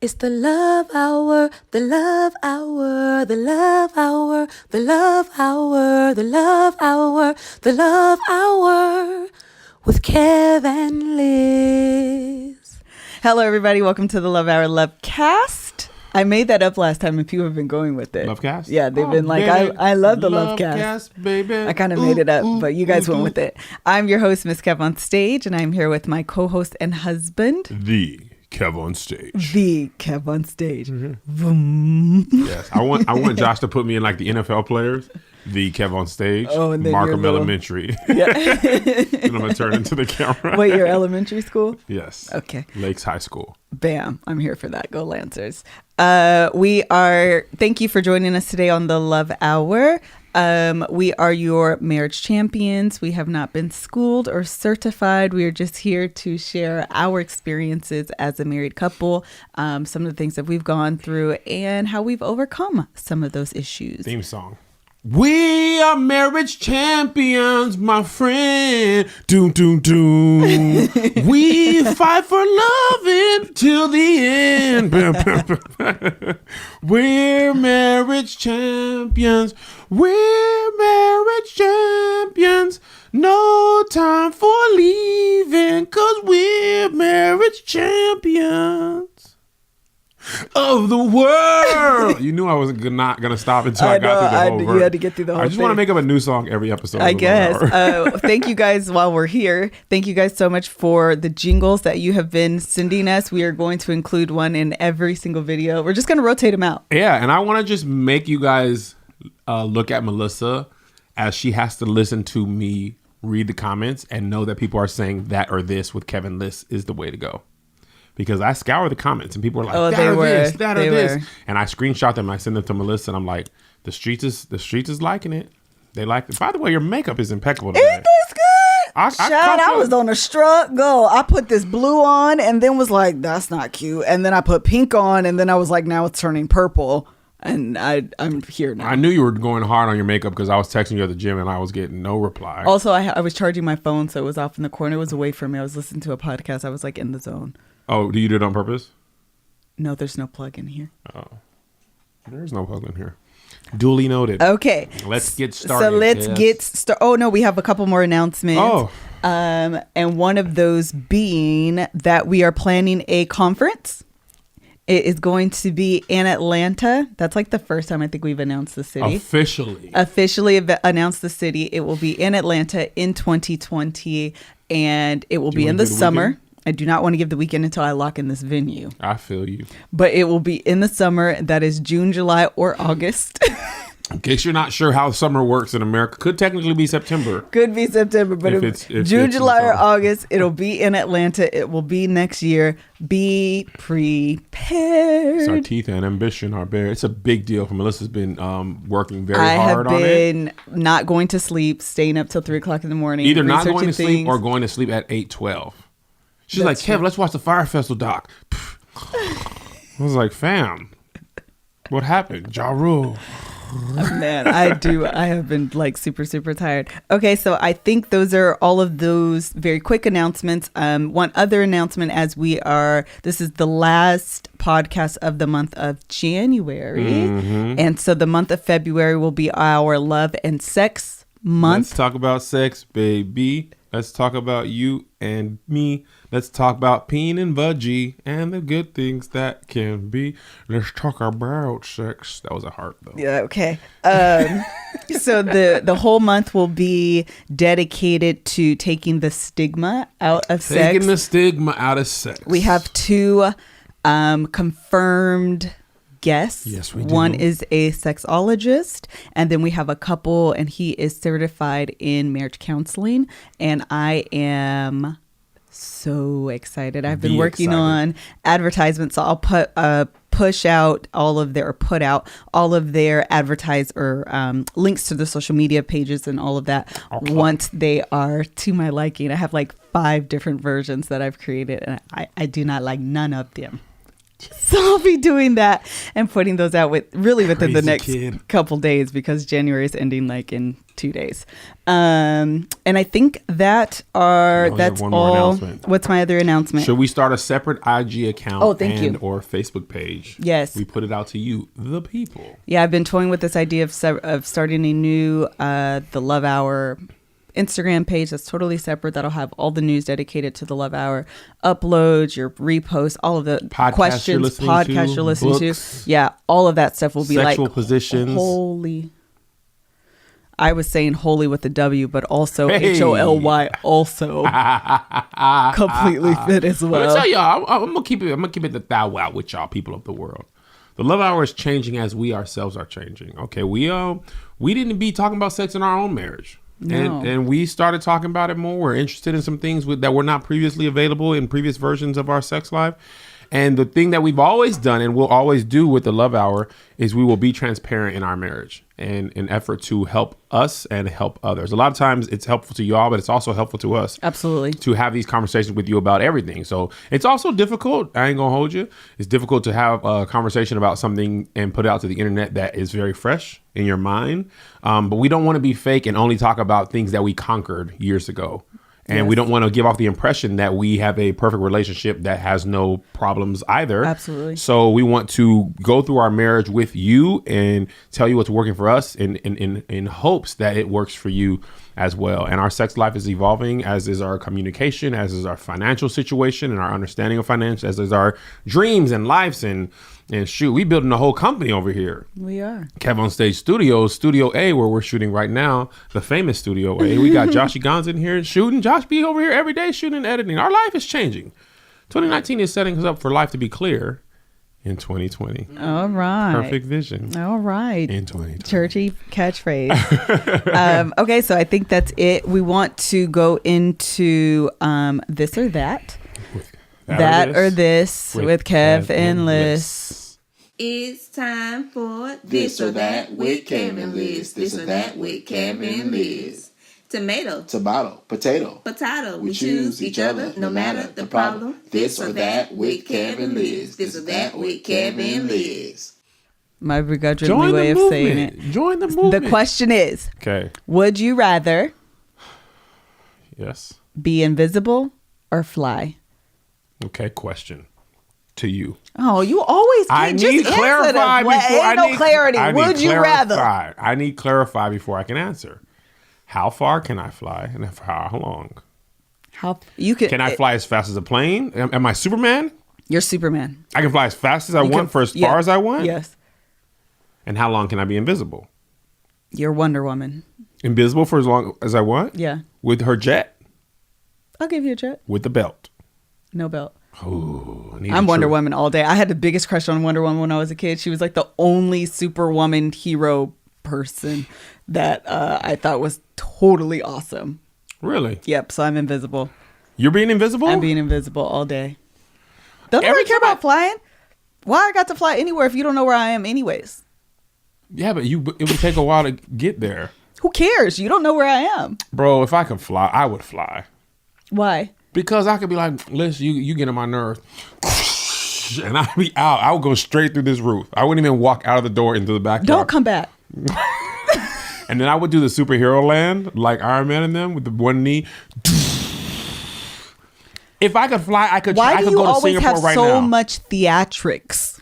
It's the love hour, the love hour, the love hour, the love hour, the love hour, the love hour with Kev and Liz. Hello, everybody. Welcome to the Love Hour Lovecast. I made that up last time and people have been going with it. Lovecast? Yeah, they've been like, I love the Lovecast. Baby. I kind of made it up, but you guys went with it. I'm your host, Miss KevOnStage, and I'm here with my co-host and husband. The KevOnStage. The KevOnStage. Mm-hmm. Yes, I want Josh to put me in like the NFL players. The KevOnStage. Oh, and then Markham Elementary. Yeah. And I'm gonna turn into the camera. Wait, your elementary school? Yes. Okay. Lakes High School. Bam. I'm here for that. Go Lancers. Thank you for joining us today on the Love Hour. We are your marriage champions. We have not been schooled or certified. We are just here to share our experiences as a married couple, some of the things that we've gone through and how we've overcome some of those issues. Theme song. We are marriage champions, my friend. Doom, doom, doom. We fight for love until the end. We're marriage champions. We're marriage champions. No time for leaving, 'cause we're marriage champions of the world. You knew I was not gonna stop until I got through the whole verse. You had to get through the whole I just want to make up a new song every episode. I guess. Thank you guys while we're here. Thank you guys so much for the jingles that you have been sending us. We are going to include one in every single video. We're just going to rotate them out. Yeah, and I want to just make you guys look at Melissa as she has to listen to me read the comments and know that people are saying that or this with Kevin Liss is the way to go. Because I scour the comments and people are like, that or this. And I screenshot them and I send them to Melissa and I'm like, the streets is liking it. They like it. By the way, your makeup is impeccable today. It looks good. I was on a struggle. I put this blue on and then was like, that's not cute. And then I put pink on and then I was like, now it's turning purple. And I'm here now. I knew you were going hard on your makeup because I was texting you at the gym and I was getting no reply. Also, I was charging my phone, so it was off in the corner. It was away from me. I was listening to a podcast. I was like in the zone. Oh, do you do it on purpose? No, there's no plug in here. Oh, there's no plug in here. Duly noted. Okay. Let's get started. So let's get started. Oh, no, we have a couple more announcements. Oh. And one of those being that we are planning a conference. It is going to be in Atlanta. That's like the first time I think we've announced the city. Officially announced the city. It will be in Atlanta in 2020, and it will be in the summer. Weekend? I do not want to give the weekend until I lock in this venue. I feel you. But it will be in the summer. That is June, July, or August. In case you're not sure how summer works in America, could technically be September. Could be September, but if June, July, or August, it'll be in Atlanta. It will be next year. Be prepared. It's our teeth and ambition are bare. It's a big deal for Melissa's been working very hard on it. I have been not going to sleep, staying up till 3 o'clock in the morning. Either not going to sleep or going to sleep at 8:12. She's like, Kev, let's watch the Fire Festival doc. I was like, fam, what happened? Ja Rule. Oh, man, I have been like super, super tired. Okay, so I think those are all of those very quick announcements. One other announcement this is the last podcast of the month of January. Mm-hmm. And so the month of February will be our love and sex month. Let's talk about sex, baby. Let's talk about you and me. Let's talk about peen and budgie and the good things that can be. Let's talk about sex. That was a heart, though. Yeah, okay. So the whole month will be dedicated to taking the stigma out of sex. Taking the stigma out of sex. We have 2 confirmed guests. Yes, we do. One is a sexologist, and then we have a couple, and he is certified in marriage counseling, and I am so excited. I've been working on advertisements, so I'll put out all of their links to the social media pages and all of that once they are to my liking. I have like 5 different versions that I've created, and I do not like none of them. So I'll be doing that and putting those out within the next couple days because January is ending like in 2 days. And I think that's all. What's my other announcement? Should we start a separate IG account or Facebook page? Yes. We put it out to you, the people. Yeah, I've been toying with this idea of starting a new The Love Hour Instagram page that's totally separate, that'll have all the news dedicated to the Love Hour, uploads, your reposts, all of the podcasts you're listening to. Yeah, all of that stuff will be sexual positions. Holy. I was saying holy with a W, but also HOLY also completely fit as well. Let me tell y'all, I'm gonna keep it the thou out with y'all, people of the world. The Love Hour is changing as we ourselves are changing. Okay, we didn't be talking about sex in our own marriage. No. And we started talking about it more. We're interested in some things that were not previously available in previous versions of our sex life. And the thing that we've always done and will always do with the Love Hour is we will be transparent in our marriage and an effort to help us and help others. A lot of times it's helpful to y'all, but it's also helpful to us. Absolutely. To have these conversations with you about everything. So it's also difficult. I ain't gonna hold you. It's difficult to have a conversation about something and put it out to the internet that is very fresh in your mind. But we don't want to be fake and only talk about things that we conquered years ago. And we don't want to give off the impression that we have a perfect relationship that has no problems either. Absolutely. So we want to go through our marriage with you and tell you what's working for us in hopes that it works for you as well. And our sex life is evolving, as is our communication, as is our financial situation and our understanding of finance, as is our dreams and lives. And shoot, we building a whole company over here. We are. KevOnStage Studios, Studio A, where we're shooting right now, the famous Studio A. We got Joshy Gons in here shooting. Josh be over here every day shooting and editing. Our life is changing. 2019 is setting us up for life to be clear in 2020. All right. Perfect vision. All right. In 2020. Churchy catchphrase. Okay, so I think that's it. We want to go into this or that. That or this with Kev and Liz. It's time for This or That with Kev and Liz. This or That with Kev and Liz. Tomato. Potato. We choose each other no matter the problem. This or That with Kev and Liz. This or That with Kev and Liz. My begrudgingly way of saying it. Join the movement. The question is, okay, would you rather yes, be invisible or fly? Okay, question to you. Oh, you always can't I need just clarify before I need clarity. Would you rather? I need clarify before I can answer. How far can I fly, and for how long? Can I fly as fast as a plane? Am I Superman? You're Superman. I can fly as fast as I want for as far as I want? Yes. And how long can I be invisible? You're Wonder Woman. Invisible for as long as I want? Yeah. With her jet? I'll give you a jet. With the belt? No belt. Oh, I'm Wonder Woman all day. I had the biggest crush on Wonder Woman when I was a kid. She was like the only Superwoman hero person that I thought was totally awesome. Really? Yep. So I'm invisible. You're being invisible? I'm being invisible all day. Don't really care about flying. Why I got to fly anywhere if you don't know where I am anyways? Yeah, but it would take a while to get there. Who cares? You don't know where I am. Bro, if I could fly, I would fly. Why? Because I could be like, listen, you get on my nerves. And I'd be out. I would go straight through this roof. I wouldn't even walk out of the door into the backyard. Don't come back. And then I would do the superhero land, like Iron Man and them, with the one knee. If I could fly, I could go to Singapore right now. Why do you always have so much theatrics?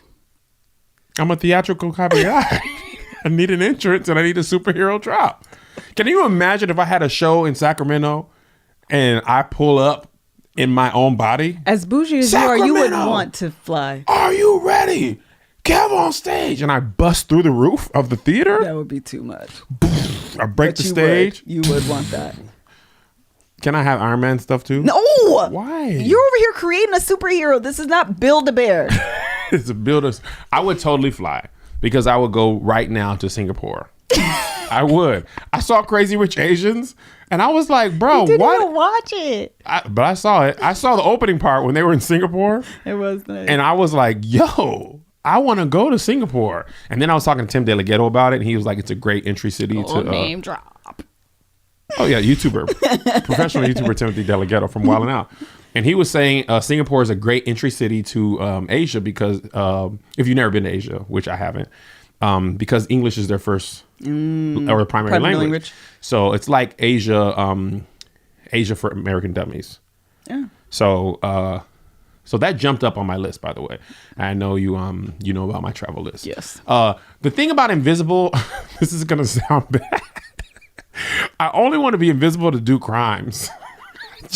I'm a theatrical kind of guy. I need an entrance and I need a superhero drop. Can you imagine if I had a show in Sacramento and I pull up in my own body? As bougie as you are, you would want to fly. Are you ready? KevOnStage. And I bust through the roof of the theater? That would be too much. I break the stage. You would want that. Can I have Iron Man stuff too? No. Why? You're over here creating a superhero. This is not Build-A-Bear. It's a builder. I would totally fly because I would go right now to Singapore. I would. I saw Crazy Rich Asians and I was like, bro, you didn't what? Even watch it. But I saw it. I saw the opening part when they were in Singapore. It was nice. And I was like, yo, I want to go to Singapore. And then I was talking to Tim DeLaGhetto about it. And he was like, it's a great entry city to name drop. Oh, yeah, YouTuber. Professional YouTuber Timothy DeLaGhetto from Wildin' Out. And he was saying Singapore is a great entry city to Asia because if you've never been to Asia, which I haven't, because English is their first or primary language. So it's like Asia for American Dummies. Yeah. So so that jumped up on my list, by the way. I know you know about my travel list. Yes. The thing about invisible, this is gonna sound bad. I only want to be invisible to do crimes.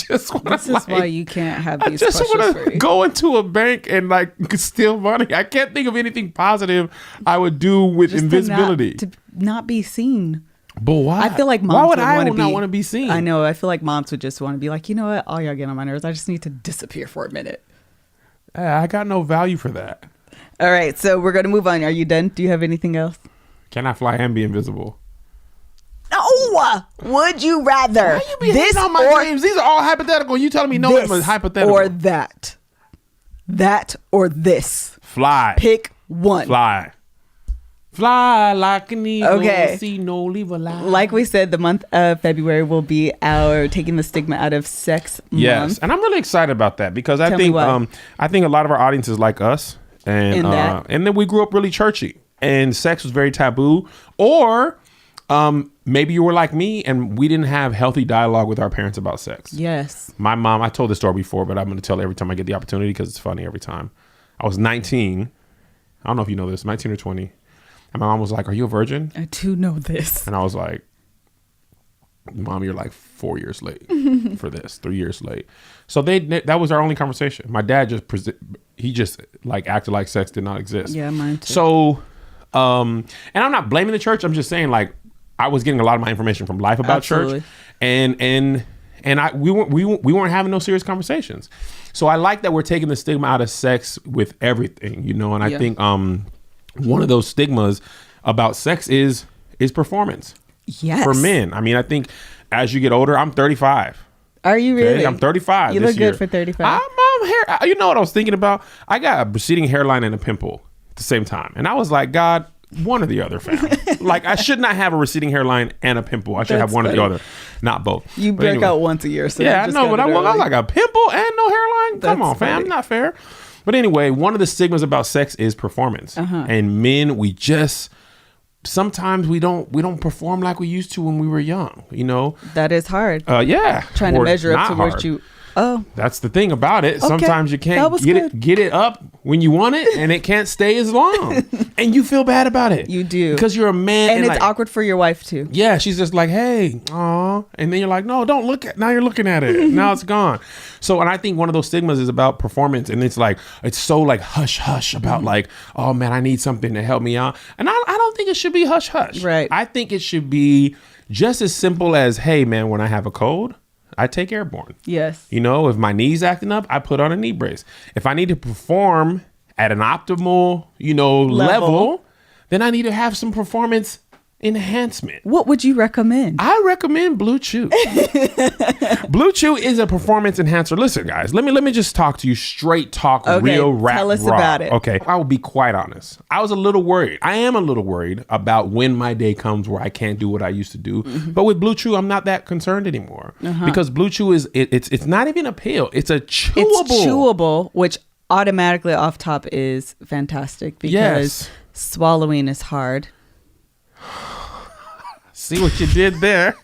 This is why you can't have these. I just want to go into a bank and like steal money. I can't think of anything positive I would do with just invisibility. To not be seen. But why? I feel like moms why would I not want to be seen? I know. I feel like moms would just want to be like, you know what? All y'all get on my nerves. I just need to disappear for a minute. I got no value for that. All right. So we're going to move on. Are you done? Do you have anything else? Can I fly and be invisible? No. Would you rather? Why you be this on my dreams? These are all hypothetical. You telling me no one was hypothetical. Or that. That or this. Fly. Pick one. Fly. Fly like an eagle. Okay. See no leave alive. Like we said, the month of February will be our taking the stigma out of sex month. Yes, and I'm really excited about that because I think a lot of our audience is like us, and then we grew up really churchy, and sex was very taboo. Or maybe you were like me, and we didn't have healthy dialogue with our parents about sex. Yes. My mom, I told this story before, but I'm going to tell it every time I get the opportunity because it's funny every time. I was 19. I don't know if you know this, 19 or 20. And my mom was like, "Are you a virgin?" I do know this. And I was like, "Mom, you're like 4 years late for this, 3 years late." So that was our only conversation. My dad just like acted like sex did not exist. Yeah, mine too. So, and I'm not blaming the church. I'm just saying like I was getting a lot of my information from life about church, and we weren't having no serious conversations. So I like that we're taking the stigma out of sex with everything, you know. And I think one of those stigmas about sex is performance. Yes. For men. I mean, I think as you get older, I'm 35. Are you really? Okay? I'm 35. You look good for 35. I'm hair. You know what I was thinking about? I got a receding hairline and a pimple at the same time. And I was like, God, one or the other, fam. Like, I should not have a receding hairline and a pimple. I should have one or the other, not both. You break out once a year. So yeah, I know. But I was like, a pimple and no hairline? Come on, fam. Funny. Not fair. But anyway, one of the stigmas about sex is performance. And men, sometimes we don't perform like we used to when we were young, you know? That is hard. Yeah. Trying to measure up to what you... Oh. That's the thing about it. Okay. Sometimes you can't get it up when you want it, and it can't stay as long. And you feel bad about it. You do. Because you're a man. And it's like, awkward for your wife, too. Yeah, she's just like, hey, aw. And then you're like, no, don't look at... Now you're looking at it. Now it's gone. So, and I think one of those stigmas is about performance. And it's like, it's so like hush-hush about like, oh, man, I need something to help me out. And I don't think it should be hush-hush. Right. I think it should be just as simple as, hey, man, when I have a cold, I take airborne. Yes. You know, if my knee's acting up, I put on a knee brace. If I need to perform at an optimal, level, then I need to have some performance enhancement. What would you recommend? I recommend Blue Chew. Blue Chew is a performance enhancer. Listen, guys, let me just talk to you straight talk, real rap. Tell us raw. about it. Okay, I will be quite honest. I was a little worried. I am a little worried about when my day comes where I can't do what I used to do. But with Blue Chew, I'm not that concerned anymore because Blue Chew is it's not even a pill. It's a chewable. It's chewable, which automatically off top is fantastic because swallowing is hard. See what you did there?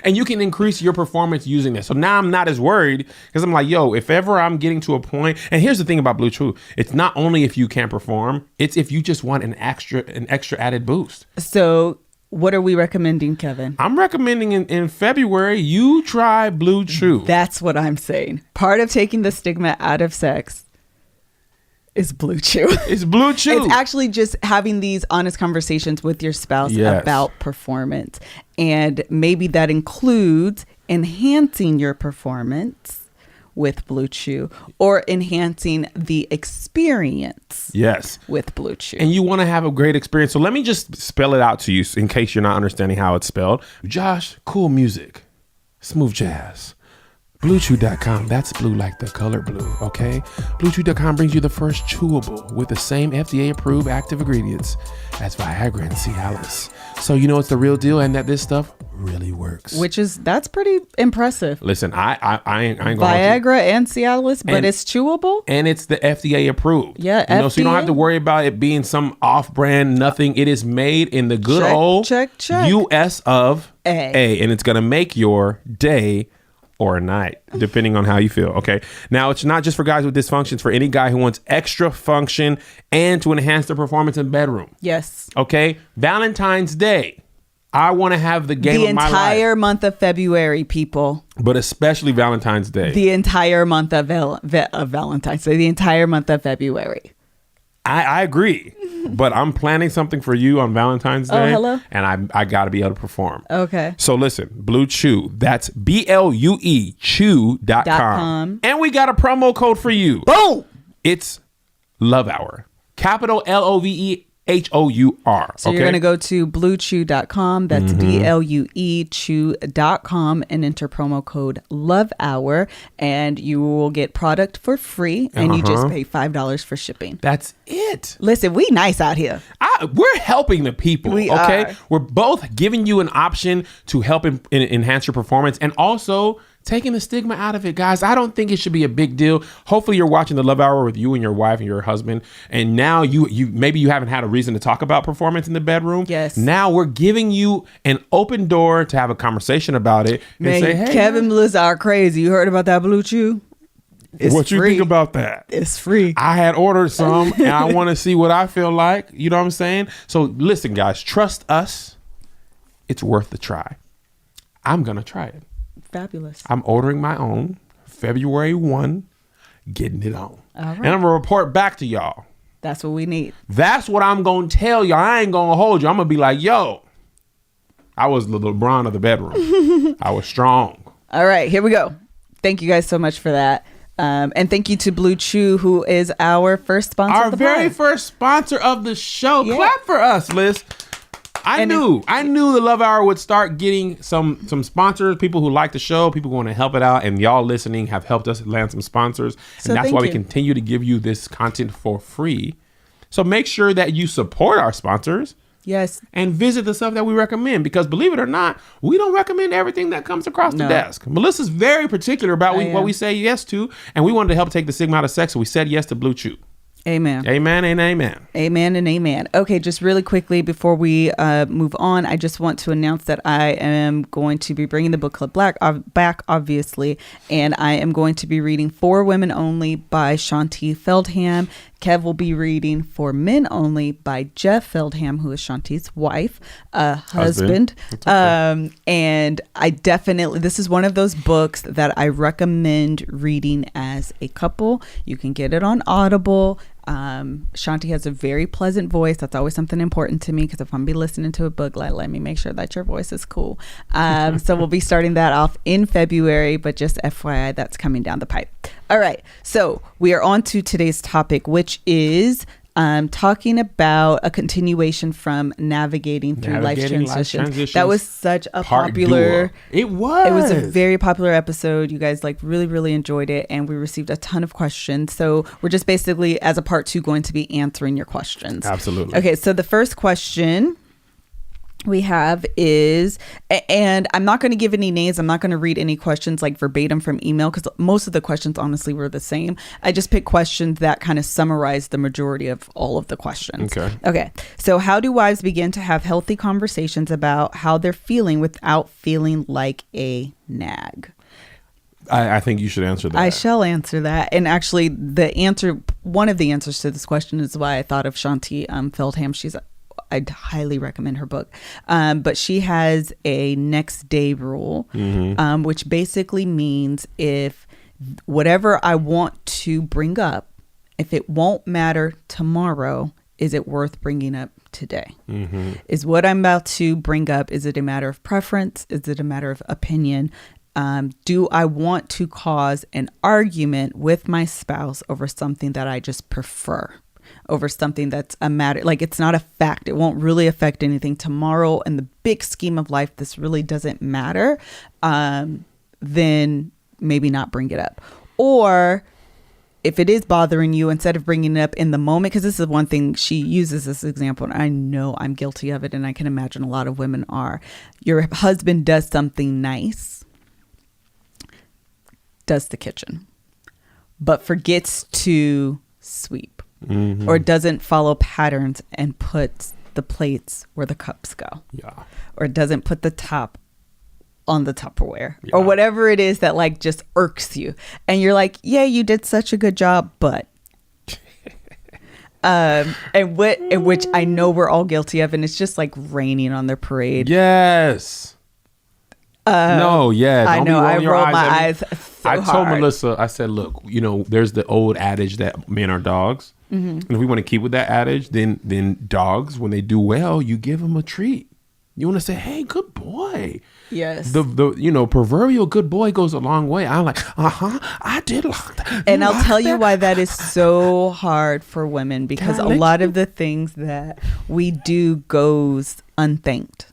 And you can increase your performance using this. So now I'm not as worried because I'm like, yo, if ever I'm getting to a point, and here's the thing about Blue Chew, it's not only if you can't perform, it's if you just want an extra added boost. So what are we recommending, Kevin? I'm recommending in February, you try Blue Chew. That's what I'm saying. Part of taking the stigma out of sex is Blue Chew. It's Blue Chew. It's actually just having these honest conversations with your spouse about performance. And maybe that includes enhancing your performance with Blue Chew or enhancing the experience with Blue Chew. And you want to have a great experience. So let me just spell it out to you in case you're not understanding how it's spelled. Josh, cool music, smooth jazz, BlueChew.com, that's blue like the color blue, okay? BlueChew.com brings you the first chewable with the same FDA-approved active ingredients as Viagra and Cialis. So you know it's the real deal and that this stuff really works. That's pretty impressive. Listen, I ain't going to Viagra and Cialis, but it's chewable? And it's the FDA approved. Yeah, FDA? So you don't have to worry about it being some off-brand nothing. It is made in the good old U.S. of A. And it's going to make your day or night, depending on how you feel. Okay. Now, it's not just for guys with dysfunctions, for any guy who wants extra function and to enhance their performance in bedroom. Yes. Okay. Valentine's Day. I want to have the game of my life. The entire month of February, people. But especially Valentine's Day. The entire month of Valentine's Day. The entire month of February. I agree. But I'm planning something for you on Valentine's Day. Oh, hello? And I got to be able to perform. Okay. So listen, Blue Chew. That's BLUE Chew.com. And we got a promo code for you. Boom. It's Love Hour. Capital LOVEHOUR. So you're going to go to bluechew.com. That's DLUE chew.com and enter promo code Love Hour, and you will get product for free, and you just pay $5 for shipping. That's it. Listen, we nice out here. We're helping the people. We okay. are. We're both giving you an option to help enhance your performance, and also taking the stigma out of it, guys. I don't think it should be a big deal. Hopefully you're watching the Love Hour with you and your wife and your husband, and now you maybe you haven't had a reason to talk about performance in the bedroom. Yes. Now we're giving you an open door to have a conversation about it and say, hey, Kevin and Melissa are crazy. You heard about that Blue Chew? What you think about that? It's free. I had ordered some and I want to see what I feel like. You know what I'm saying? So listen, guys, trust us. It's worth the try. I'm going to try it. Fabulous. I'm ordering my own February 1, getting it on. All right. And I'm going to report back to y'all. That's what we need. That's what I'm going to tell y'all. I ain't going to hold you. I'm going to be like, yo, I was the LeBron of the bedroom. I was strong. All right, here we go. Thank you guys so much for that. And thank you to Blue Chew, who is our first sponsor. Our of the very pod. first sponsor of the show. Yeah. Clap for us, Liz. I knew the Love Hour would start getting some sponsors, people who like the show, people who want to help it out, and y'all listening have helped us land some sponsors. So and that's why we you. continue to give you this content for free. So make sure that you support our sponsors. Yes. And visit the stuff that we recommend, because believe it or not, we don't recommend everything that comes across the desk. Melissa's very particular about what we say yes to, and we wanted to help take the stigma out of sex, so we said yes to Blue Chew. Amen. Amen and amen. Amen and amen. Okay, just really quickly before we move on, I just want to announce that I am going to be bringing the book club back, obviously, and I am going to be reading For Women Only by Shanti Feldham. Kev will be reading For Men Only by Jeff Feldham, who is Shanti's wife, husband. Okay. And I definitely, this is one of those books that I recommend reading as a couple. You can get it on Audible. Shanti has a very pleasant voice. That's always something important to me, because if I'm be listening to a book, let me make sure that your voice is cool. So we'll be starting that off in February, but just FYI, that's coming down the pipe. All right, so we are on to today's topic, which is talking about a continuation from navigating through life's transitions. That was such a popular. It was. It was a very popular episode. You guys really, really enjoyed it, and we received a ton of questions. So we're just basically, as a part 2, going to be answering your questions. Absolutely. Okay, so the first question we have is, and I'm not going to give any names. I'm not going to read any questions like verbatim from email, because most of the questions honestly were the same. I just picked questions that kind of summarize the majority of all of the questions. Okay. So how do wives begin to have healthy conversations about how they're feeling without feeling like a nag? I think you should answer that. I shall answer that. And actually one of the answers to this question is why I thought of Shanti Feldham. I'd highly recommend her book. But she has a next day rule, which basically means if whatever I want to bring up, if it won't matter tomorrow, is it worth bringing up today? Is what I'm about to bring up, is it a matter of preference? Is it a matter of opinion? Do I want to cause an argument with my spouse over something that I just prefer? Over something that's a matter, like it's not a fact, it won't really affect anything tomorrow in the big scheme of life, this really doesn't matter, then maybe not bring it up. Or if it is bothering you, instead of bringing it up in the moment, because this is one thing she uses this example, and I know I'm guilty of it, and I can imagine a lot of women are. Your husband does something nice, does the kitchen, but forgets to sweep, or doesn't follow patterns and puts the plates where the cups go, or doesn't put the top on the Tupperware, or whatever it is that like just irks you, and you're like, yeah, you did such a good job, but and which I know we're all guilty of, and it's just like raining on their parade. Yes. No, yeah. I know. I rolled my eyes so I told Melissa, I said, look, you know, there's the old adage that men are dogs. And if we want to keep with that adage, then dogs, when they do well, you give them a treat. You want to say, hey, good boy. Yes. The you know, proverbial good boy goes a long way. I'm like, I did like that. And I'll tell you why that is so hard for women, because a lot of the things that we do goes unthanked.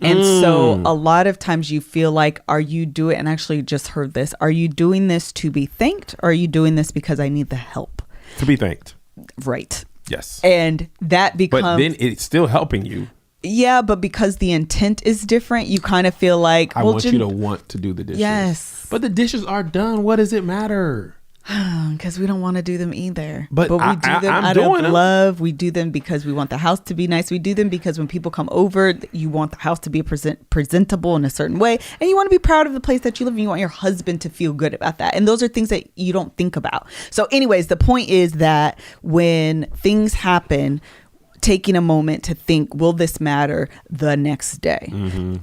And so a lot of times you feel like, are you doing, and I actually just heard this, are you doing this to be thanked, or are you doing this because I need the help? To be thanked. Right. Yes. And that becomes... But then it's still helping you. Yeah, but because the intent is different, you kind of feel like... I want you to want to do the dishes. Yes. But the dishes are done. What does it matter? Because we don't want to do them either. But we do them out of love. We do them because we want the house to be nice. We do them because when people come over, you want the house to be presentable in a certain way. And you want to be proud of the place that you live in. You want your husband to feel good about that. And those are things that you don't think about. So anyways, the point is that when things happen, taking a moment to think, will this matter the next day?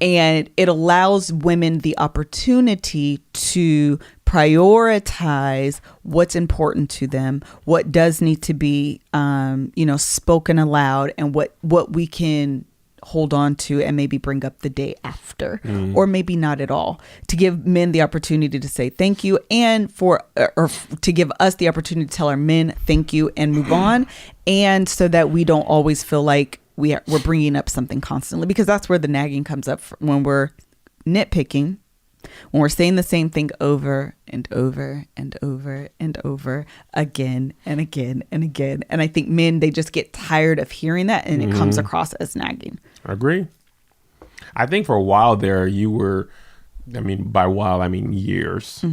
And it allows women the opportunity to prioritize what's important to them, what does need to be, spoken aloud, and what we can hold on to and maybe bring up the day after, or maybe not at all, to give men the opportunity to say thank you, and to give us the opportunity to tell our men thank you and move on, and so that we don't always feel like we're bringing up something constantly, because that's where the nagging comes up when we're nitpicking, when we're saying the same thing over and over and over and over again and again and again. And I think men, they just get tired of hearing that, and it comes across as nagging. I agree. I think for a while there, you were, I mean, by while, I mean years.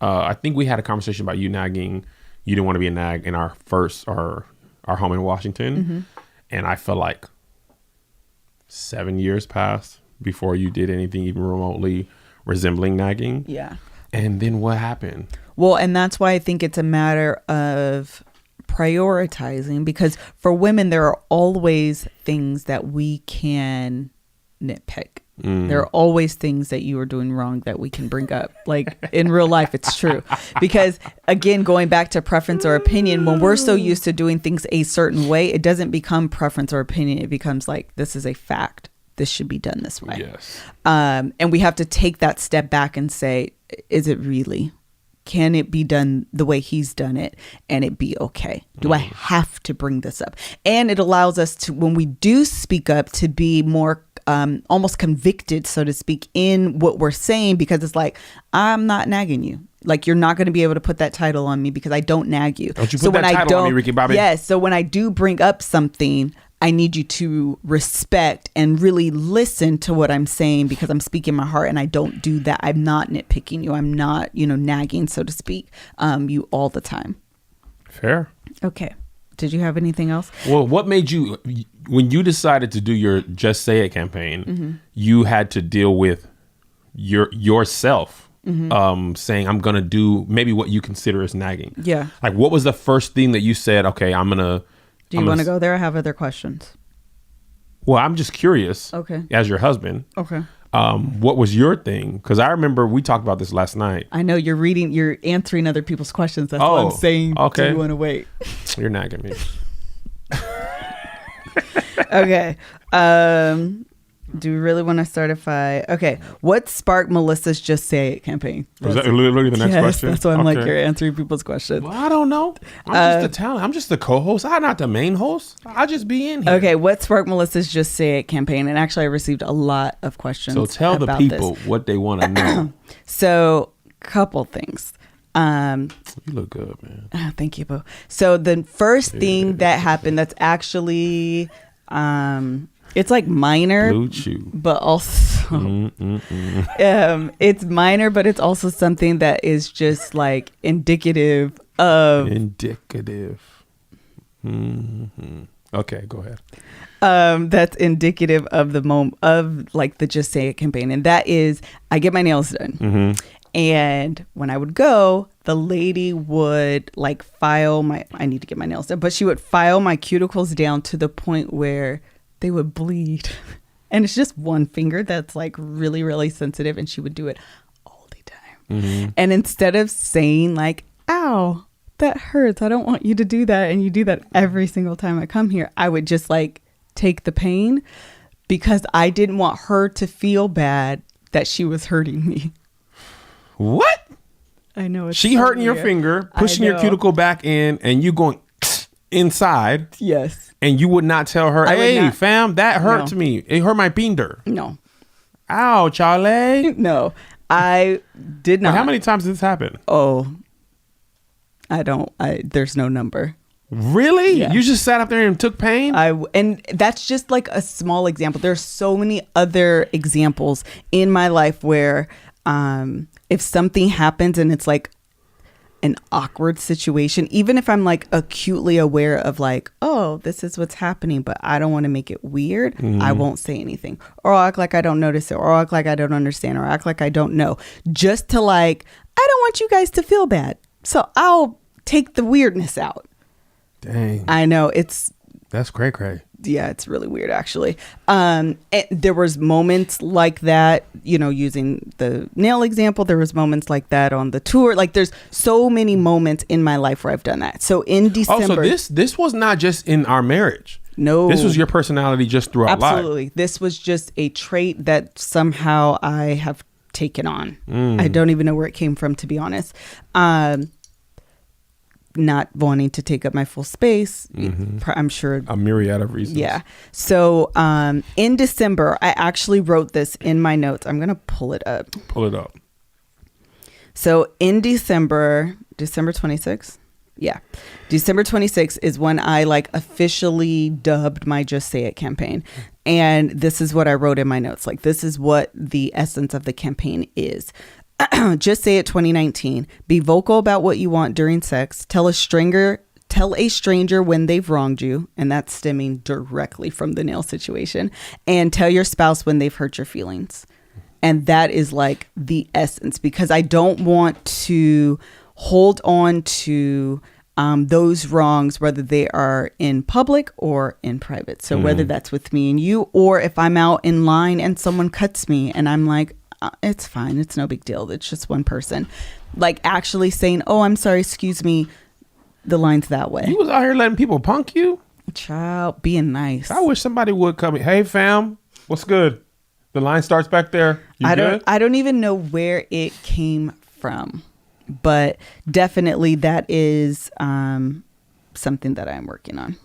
I think we had a conversation about you nagging. You didn't want to be a nag in our home in Washington. And I felt like 7 years passed before you did anything even remotely resembling nagging. Yeah. And then what happened? Well, and that's why I think it's a matter of prioritizing, because for women, there are always things that we can nitpick. There are always things that you are doing wrong that we can bring up. Like in real life, it's true. Because again, going back to preference or opinion, when we're so used to doing things a certain way, it doesn't become preference or opinion. It becomes like, this is a fact. This should be done this way. Yes. And we have to take that step back and say, is it really? Can it be done the way he's done it and it be okay? Do I have to bring this up? And it allows us to, when we do speak up, to be more almost convicted, so to speak, in what we're saying, because it's like, I'm not nagging you. Like, you're not going to be able to put that title on me because I don't nag you. Don't you put that title on me, Ricky Bobby? Yes. So when I do bring up something, I need you to respect and really listen to what I'm saying, because I'm speaking my heart, and I don't do that. I'm not nitpicking you. I'm not, nagging, so to speak, you all the time. Fair. Okay. Did you have anything else? Well, what made you, when you decided to do your Just Say It campaign, you had to deal with yourself saying, I'm going to do maybe what you consider as nagging. Yeah. Like, what was the first thing that you said, okay, I'm going to... Do you want to go there or have other questions? Well, I'm just curious. Okay. As your husband. Okay. What was your thing? Because I remember we talked about this last night. I know you're answering other people's questions. That's what I'm saying. Okay. Do you want to wait? You're nagging me. Okay. Do we really want to certify? Okay. What sparked Melissa's Just Say It campaign? Is that literally the next question? That's why I'm like, you're answering people's questions. Well, I don't know. I'm just the talent. I'm just the co-host. I'm not the main host. I'll just be in here. Okay. What sparked Melissa's Just Say It campaign? And actually, I received a lot of questions. So tell the people what they want to know. So couple things. You look good, man. Thank you, Bo. So the first thing that happened that's actually, it's like minor, Blue chew. but also, it's minor, but it's also something that is just like indicative of. Okay, go ahead. That's indicative of the moment of like the Just Say It campaign. And that is, I get my nails done. And when I would go, the lady would like I need to get my nails done, but she would file my cuticles down to the point where they would bleed. And it's just one finger that's like really, really sensitive. And she would do it all the time. And instead of saying like, ow, that hurts, I don't want you to do that, and you do that every single time I come here, I would just like take the pain because I didn't want her to feel bad that she was hurting me. What? I know. It's she so hurting weird. your finger, pushing your cuticle back in, and you going inside. Yes. And you would not tell her, hey, fam, that hurt me. It hurt my finger. No. Ow, Charlie. No, I did not. Well, how many times did this happen? Oh, there's no number. Really? Yeah. You just sat up there and took pain? And that's just like a small example. There's so many other examples in my life where if something happens and it's like an awkward situation, even if I'm like acutely aware of like, oh, this is what's happening, but I don't want to make it weird, I won't say anything, or I'll act like I don't notice it, or I'll act like I don't understand, or act like I don't know, just to like, I don't want you guys to feel bad. So I'll take the weirdness out. Dang. I know that's cray. Yeah, it's really weird actually. There was moments like that, using the nail example, there was moments like that on the tour. Like there's so many moments in my life where I've done that. So in December. Oh, so this was not just in our marriage. No. This was your personality just throughout life. Absolutely. This was just a trait that somehow I have taken on. I don't even know where it came from, to be honest. Not wanting to take up my full space. I'm sure a myriad of reasons. Yeah. So in December, I actually wrote this in my notes. I'm gonna pull it up. So in December 26th. Yeah. December 26th is when I like officially dubbed my Just Say It campaign. And this is what I wrote in my notes. Like, this is what the essence of the campaign is. Just Say It 2019. Be vocal about what you want during sex. Tell a stranger when they've wronged you. And that's stemming directly from the nail situation. And tell your spouse when they've hurt your feelings. And that is like the essence, because I don't want to hold on to those wrongs, whether they are in public or in private. So whether that's with me and you, or if I'm out in line and someone cuts me and I'm like, it's fine, it's no big deal, it's just one person. Like actually saying, oh, I'm sorry, excuse me, the line's that way. You was out here letting people punk you? Child, being nice. I wish somebody would come. Hey, fam, what's good? The line starts back there. You good? I don't even know where it came from. But definitely that is something that I'm working on.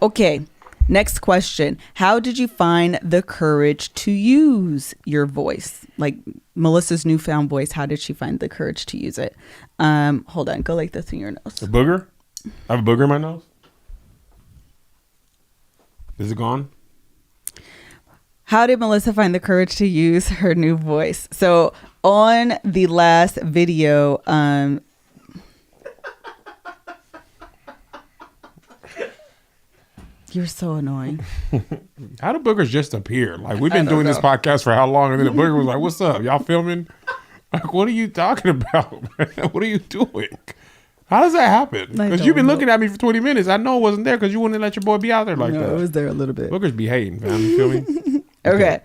Okay, next question. How did you find the courage to use your voice? Like Melissa's newfound voice, how did she find the courage to use it? Hold on, go like this in your nose. A booger? I have a booger in my nose? Is it gone? How did Melissa find the courage to use her new voice? So on the last video, you're so annoying. How do boogers just appear? Like, we've been doing this podcast for how long? And then the booger was like, what's up? Y'all filming? Like, what are you talking about? What are you doing? How does that happen? Because you've been looking at me for 20 minutes. I know it wasn't there because you wouldn't let your boy be out there like that. No, it was there a little bit. Boogers be hating, fam. You feel me? Okay.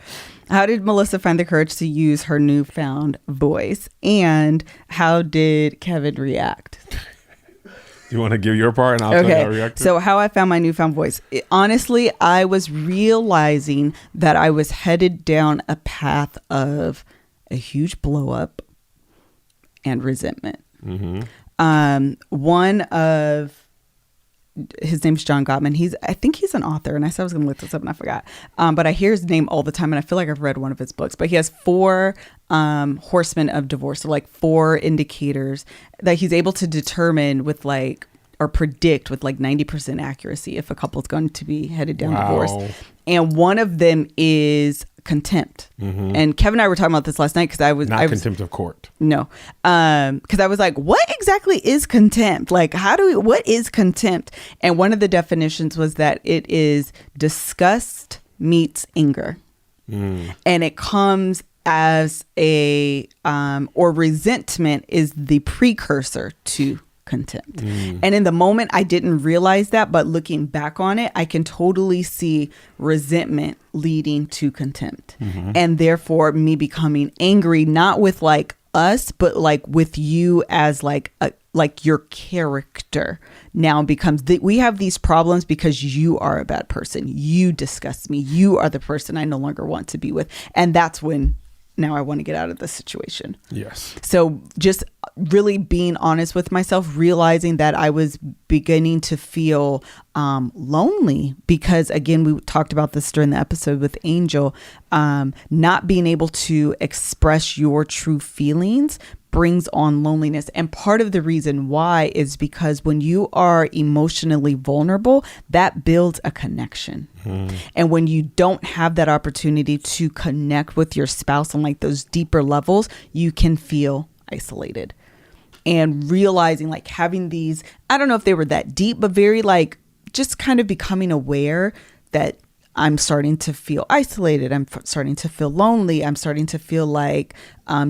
How did Melissa find the courage to use her newfound voice? And how did Kevin react? You want to give your part and I'll tell you how I reacted? So how I found my newfound voice. Honestly, I was realizing that I was headed down a path of a huge blow up and resentment. One of his name's John Gottman. I think he's an author, and I said I was going to look this up and I forgot. But I hear his name all the time, and I feel like I've read one of his books. But he has 4 horsemen of divorce, so like 4 indicators that he's able to determine with like, or predict with like 90% accuracy if a couple is going to be headed down divorce. And one of them is contempt. And Kevin and I were talking about this last night because I was contempt of court. No, because I was like, what exactly is contempt? Like, what is contempt? And one of the definitions was that it is disgust meets anger, and it comes as or resentment is the precursor to contempt. And in the moment I didn't realize that, but looking back on it, I can totally see resentment leading to contempt, and therefore me becoming angry, not with like us, but like with you as like your character now becomes we have these problems because you are a bad person. You disgust me. You are the person I no longer want to be with. And that's when now I want to get out of this situation. Yes. So just really being honest with myself, realizing that I was beginning to feel lonely because, again, we talked about this during the episode with Angel, not being able to express your true feelings brings on loneliness. And part of the reason why is because when you are emotionally vulnerable, that builds a connection. And when you don't have that opportunity to connect with your spouse on like those deeper levels, you can feel isolated. And realizing like having these, I don't know if they were that deep, but very like just kind of becoming aware that I'm starting to feel isolated. I'm starting to feel lonely. I'm starting to feel like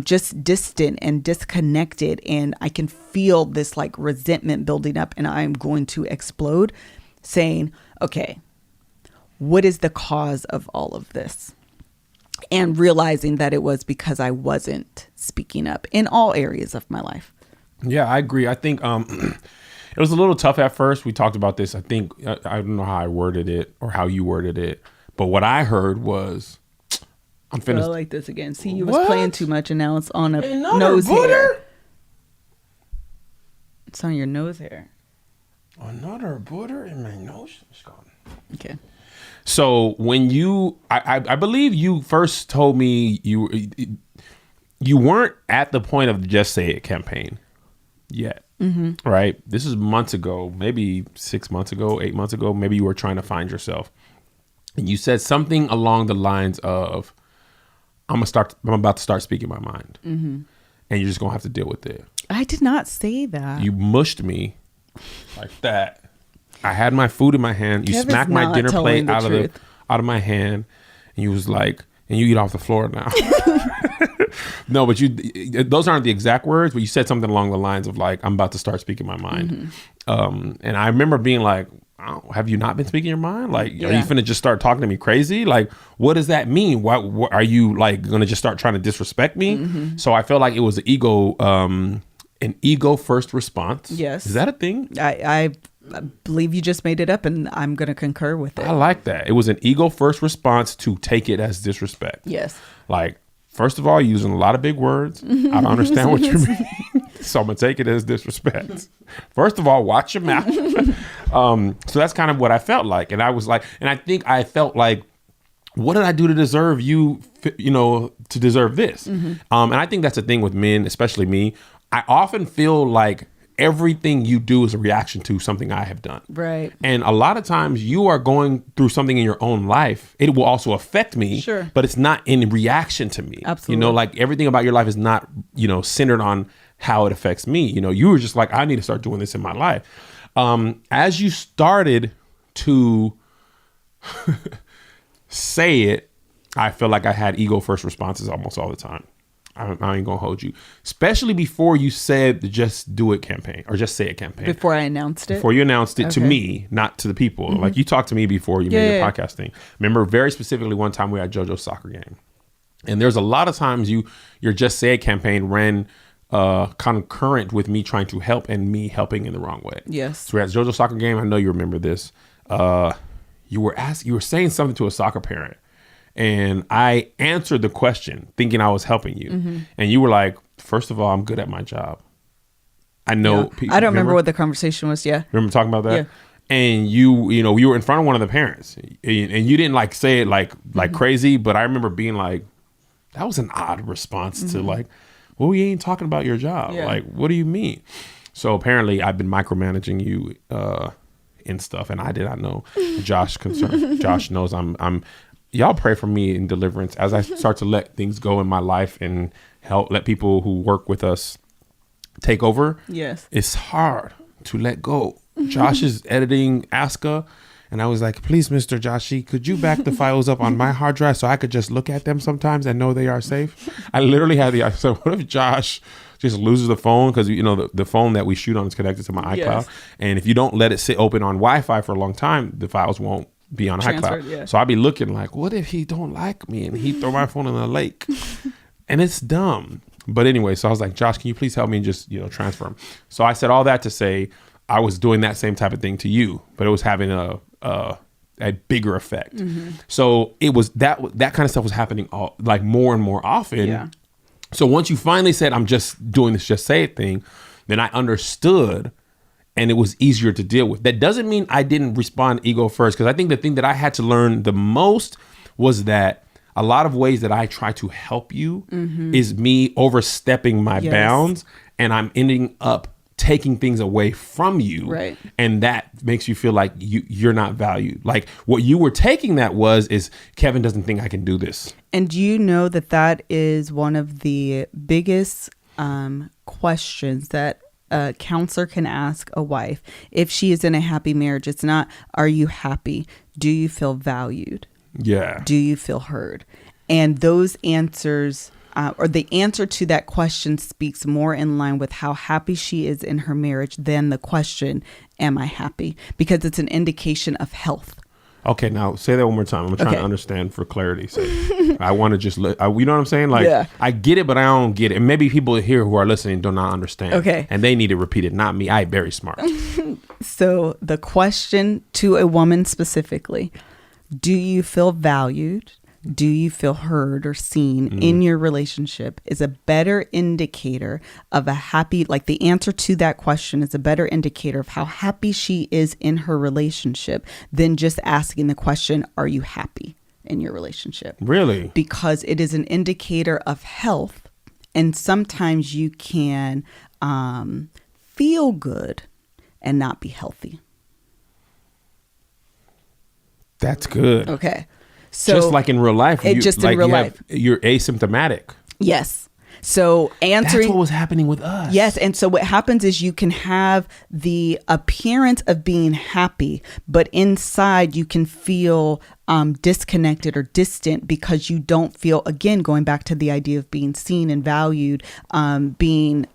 just distant and disconnected. And I can feel this like resentment building up and I'm going to explode, saying, okay, what is the cause of all of this? And realizing that it was because I wasn't speaking up in all areas of my life. Yeah, I agree. I think it was a little tough at first. We talked about this. I think, I don't know how I worded it or how you worded it, but what I heard was, I'm finished. I like this again. See, you was playing too much and now it's on a nose hair. It's on your nose hair. Another butter in my nose. It's gone. Okay. So when I believe you first told me you weren't at the point of the Just Say It campaign yet, right? This is months ago, maybe 6 months ago, 8 months ago. Maybe you were trying to find yourself, and you said something along the lines of, "I'm about to start speaking my mind, and you're just gonna have to deal with it." I did not say that. You mushed me like that. I had my food in my hand. You smacked my dinner plate out of my hand, and you was like, "And you eat off the floor now." No, but those aren't the exact words, but you said something along the lines of like, "I'm about to start speaking my mind." And I remember being like, oh, have you not been speaking your mind? Like, are you finna just start talking to me crazy? Like, what does that mean? What are you like gonna just start trying to disrespect me? So I felt like it was an ego first response. Yes. Is that a thing? I believe you just made it up, and I'm going to concur with it. I like that. It was an ego first response to take it as disrespect. Yes. Like, first of all, you're using a lot of big words. I don't understand what you mean. So I'm going to take it as disrespect. First of all, watch your mouth. So that's kind of what I felt like. And I was like, and I think I felt like, what did I do to deserve you, to deserve this? And I think that's the thing with men, especially me. I often feel like everything you do is a reaction to something I have done. Right. And a lot of times you are going through something in your own life. It will also affect me. Sure. But it's not in reaction to me. Absolutely. Like everything about your life is not, centered on how it affects me. You were just like, I need to start doing this in my life. As you started to say it, I feel like I had ego first responses almost all the time. I ain't gonna hold you, especially before you said the Just Do It campaign or Just Say It campaign. Before I announced it? Before you announced it to me, not to the people. Like you talked to me before you made your podcast thing. Remember very specifically one time we had JoJo's soccer game. And there's a lot of times your Just Say It campaign ran concurrent with me trying to help and me helping in the wrong way. Yes. So we're at JoJo's soccer game. I know you remember this. You were saying something to a soccer parent. And I answered the question thinking I was helping you. And you were like, first of all, I'm good at my job. I know. I don't remember what the conversation was. Yeah. Remember talking about that? and you were in front of one of the parents, and you didn't like say it like crazy, but I remember being like, that was an odd response to like, well, we ain't talking about your job. Yeah. Like, what do you mean? So apparently I've been micromanaging you in stuff, and I did not know. Josh knows I'm y'all pray for me in deliverance as I start to let things go in my life and help let people who work with us take over. Yes. It's hard to let go. Josh is editing Aska, and I was like, please, Mr. Joshi, could you back the files up on my hard drive so I could just look at them sometimes and know they are safe? I literally had I said, what if Josh just loses the phone? Because the phone that we shoot on is connected to my iCloud. Yes. And if you don't let it sit open on Wi-Fi for a long time, the files won't be on Transferred, iCloud. yeah. So I'd be looking like, what if he don't like me and he throw my phone in the lake? And it's dumb. But anyway, so I was like, Josh, can you please help me and just transfer them? So I said all that to say I was doing that same type of thing to you, but it was having a bigger effect. So it was that kind of stuff was happening more and more often. Yeah. So once you finally said, I'm just doing this just say it thing, then I understood, and it was easier to deal with. That doesn't mean I didn't respond ego first, because I think the thing that I had to learn the most was that a lot of ways that I try to help you is me overstepping my bounds, and I'm ending up taking things away from you. Right. And that makes you feel like you're not valued. Like what you were taking that is Kevin doesn't think I can do this. And do you know that is one of the biggest questions that a counselor can ask a wife if she is in a happy marriage? It's not, are you happy? Do you feel valued? Yeah. Do you feel heard? And those answers, or the answer to that question, speaks more in line with how happy she is in her marriage than the question, am I happy? Because it's an indication of health. Okay, now say that one more time. I'm trying to understand for clarity's sake. I want to just, you know what I'm saying? Like, Yeah. I get it, but I don't get it. And maybe people here who are listening do not understand. Okay. And they need it repeated, not me. I'm very smart. So the question to a woman specifically, do you feel valued? Do you feel heard or seen in your relationship, is a better indicator of a happy, like the answer to that question is a better indicator of how happy she is in her relationship than just asking the question, are you happy in your relationship? Really? Because it is an indicator of health. And sometimes you can feel good and not be healthy. That's good. Okay. So just like in real life. In real life. You're asymptomatic. Yes. So answering. That's what was happening with us. Yes. And so what happens is you can have the appearance of being happy, but inside you can feel disconnected or distant because you don't feel, again, going back to the idea of being seen and valued, being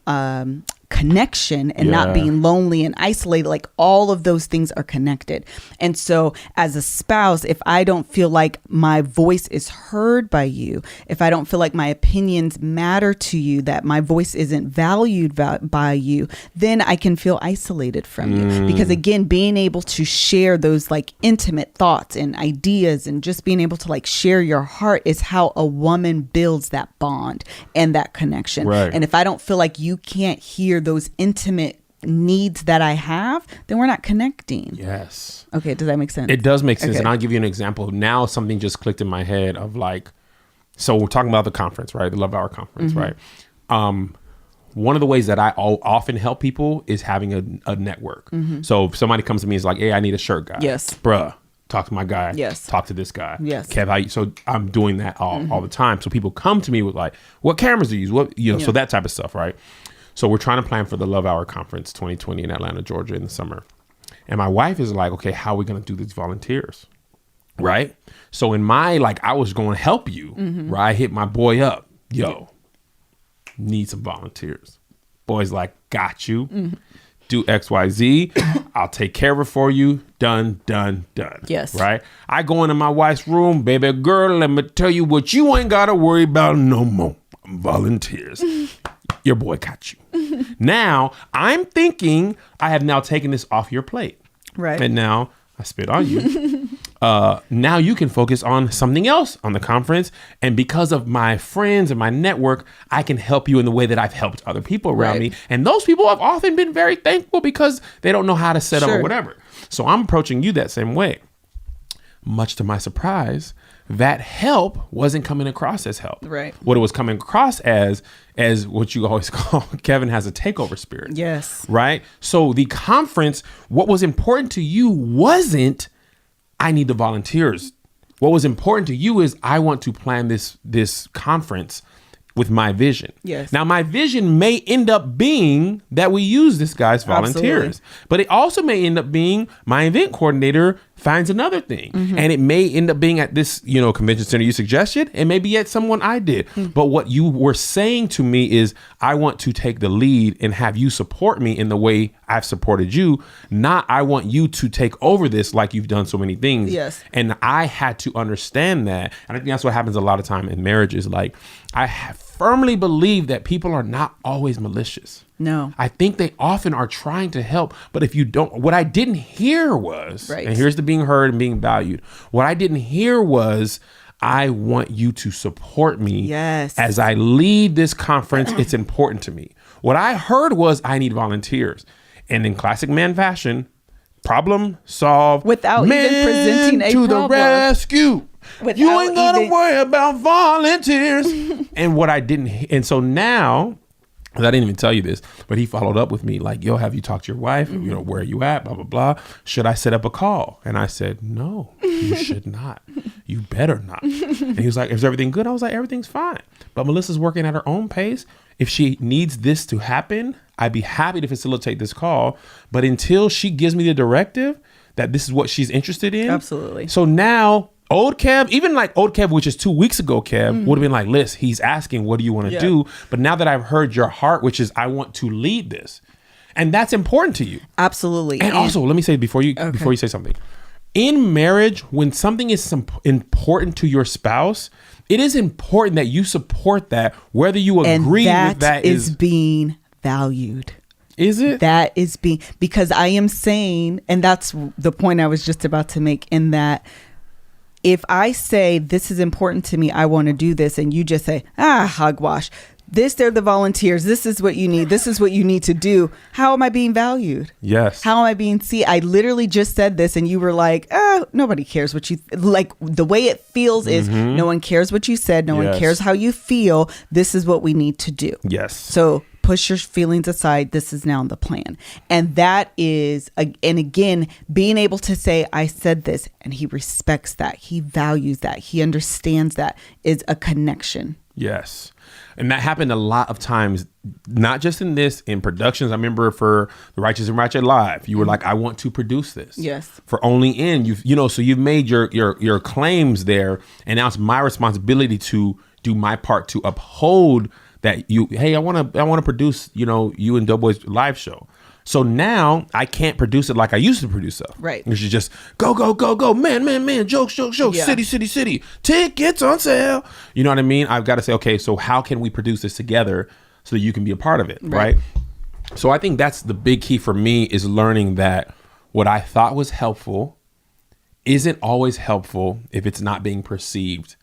connection and not being lonely and isolated. Like all of those things are connected. And so as a spouse, if I don't feel like my voice is heard by you, if I don't feel like my opinions matter to you, that my voice isn't valued by you, then I can feel isolated from you. Because again, being able to share those like intimate thoughts and ideas and just being able to like share your heart is how a woman builds that bond and that connection. Right. And if I don't feel like you can't hear those intimate needs that I have, then we're not connecting. Yes. Okay, does that make sense? It does make sense. Okay. And I'll give you an example. Now something just clicked in my head of like, so we're talking about the conference, right? The Love Hour conference, right? One of the ways that I often help people is having a network. So if somebody comes to me and is like, hey, I need a shirt guy. Yes. Bruh, talk to my guy. Yes. Talk to this guy. Yes. Kev, so I'm doing that all the time. So people come to me with like, what cameras do you use? What, so that type of stuff, right? So we're trying to plan for the Love Hour Conference 2020 in Atlanta, Georgia in the summer. And my wife is like, okay, how are we going to do these volunteers? Right? So in my, like, I was going to help you, right? I hit my boy up. Yo, need some volunteers. Boy's like, got you. Do X, Y, Z. I'll take care of it for you. Done. Yes. Right? I go into my wife's room. Baby girl, let me tell you what you ain't got to worry about no more. Volunteers. Your boy got you. Now, I'm thinking I have now taken this off your plate. Right. And now I spit on you. Now you can focus on something else on the conference. And because of my friends and my network, I can help you in the way that I've helped other people around me. And those people have often been very thankful because they don't know how to set up or whatever. So I'm approaching you that same way. Much to my surprise, that help wasn't coming across as help. Right. What it was coming across as what you always call Kevin has a takeover spirit. Yes. Right. So the conference, what was important to you wasn't, I need the volunteers. What was important to you is I want to plan this conference with my vision. Yes. Now, my vision may end up being that we use this guy's volunteers, Absolutely. but it also may end up being my event coordinator finds another thing. And it may end up being at this, convention center you suggested. It may be at someone I did. But what you were saying to me is I want to take the lead and have you support me in the way I've supported you. Not I want you to take over this like you've done so many things. Yes. And I had to understand that. And I think that's what happens a lot of time in marriages. Like I firmly believe that people are not always malicious. No. I think they often are trying to help. But if you don't, what I didn't hear was, Right. and here's the being heard and being valued. What I didn't hear was, I want you to support me. Yes. As I lead this conference. It's important to me. What I heard was, I need volunteers. And in classic man fashion, problem solved. Without even presenting a to problem. the rescue. Without You ain't gotta even- worry about volunteers. And what I didn't, and so now, I didn't even tell you this, but he followed up with me like, yo, have you talked to your wife? Where are you at? Blah, blah, blah. Should I set up a call? And I said, no, you should not. You better not. And he was like, is everything good? I was like, everything's fine. But Melissa's working at her own pace. If she needs this to happen, I'd be happy to facilitate this call. But until she gives me the directive that this is what she's interested in. Absolutely. So now old Kev, even like old Kev, which is 2 weeks ago, Kev, would have been like, Liz, he's asking, what do you want to do? But now that I've heard your heart, which is I want to lead this. And that's important to you. Absolutely. And also, let me say before you say something. In marriage, when something is important to your spouse, it is important that you support that, whether you agree with that is being valued. Is it? That is being, because I am saying, and that's the point I was just about to make, in that if I say, this is important to me, I want to do this, and you just say, hogwash, they're the volunteers, this is what you need, this is what you need to do, how am I being valued? Yes. How am I being seen? I literally just said this, and you were like, nobody cares what you, like, the way it feels is no one cares what you said, no one cares how you feel, this is what we need to do. Yes. So push your feelings aside. This is now the plan. And that is, and again, being able to say, I said this, and he respects that. He values that. He understands that is a connection. Yes. And that happened a lot of times, not just in productions. I remember for The Righteous and Ratchet Live, you were like, I want to produce this. Yes. For Only In, so you've made your claims there. And now it's my responsibility to do my part to uphold that I want to produce, you and Doughboy's live show. So now I can't produce it like I used to produce stuff. Right. It's just go, man, jokes, Yeah. city, tickets on sale. You know what I mean? I've got to say, okay, so how can we produce this together so that you can be a part of it, right? So I think that's the big key for me, is learning that what I thought was helpful isn't always helpful if it's not being perceived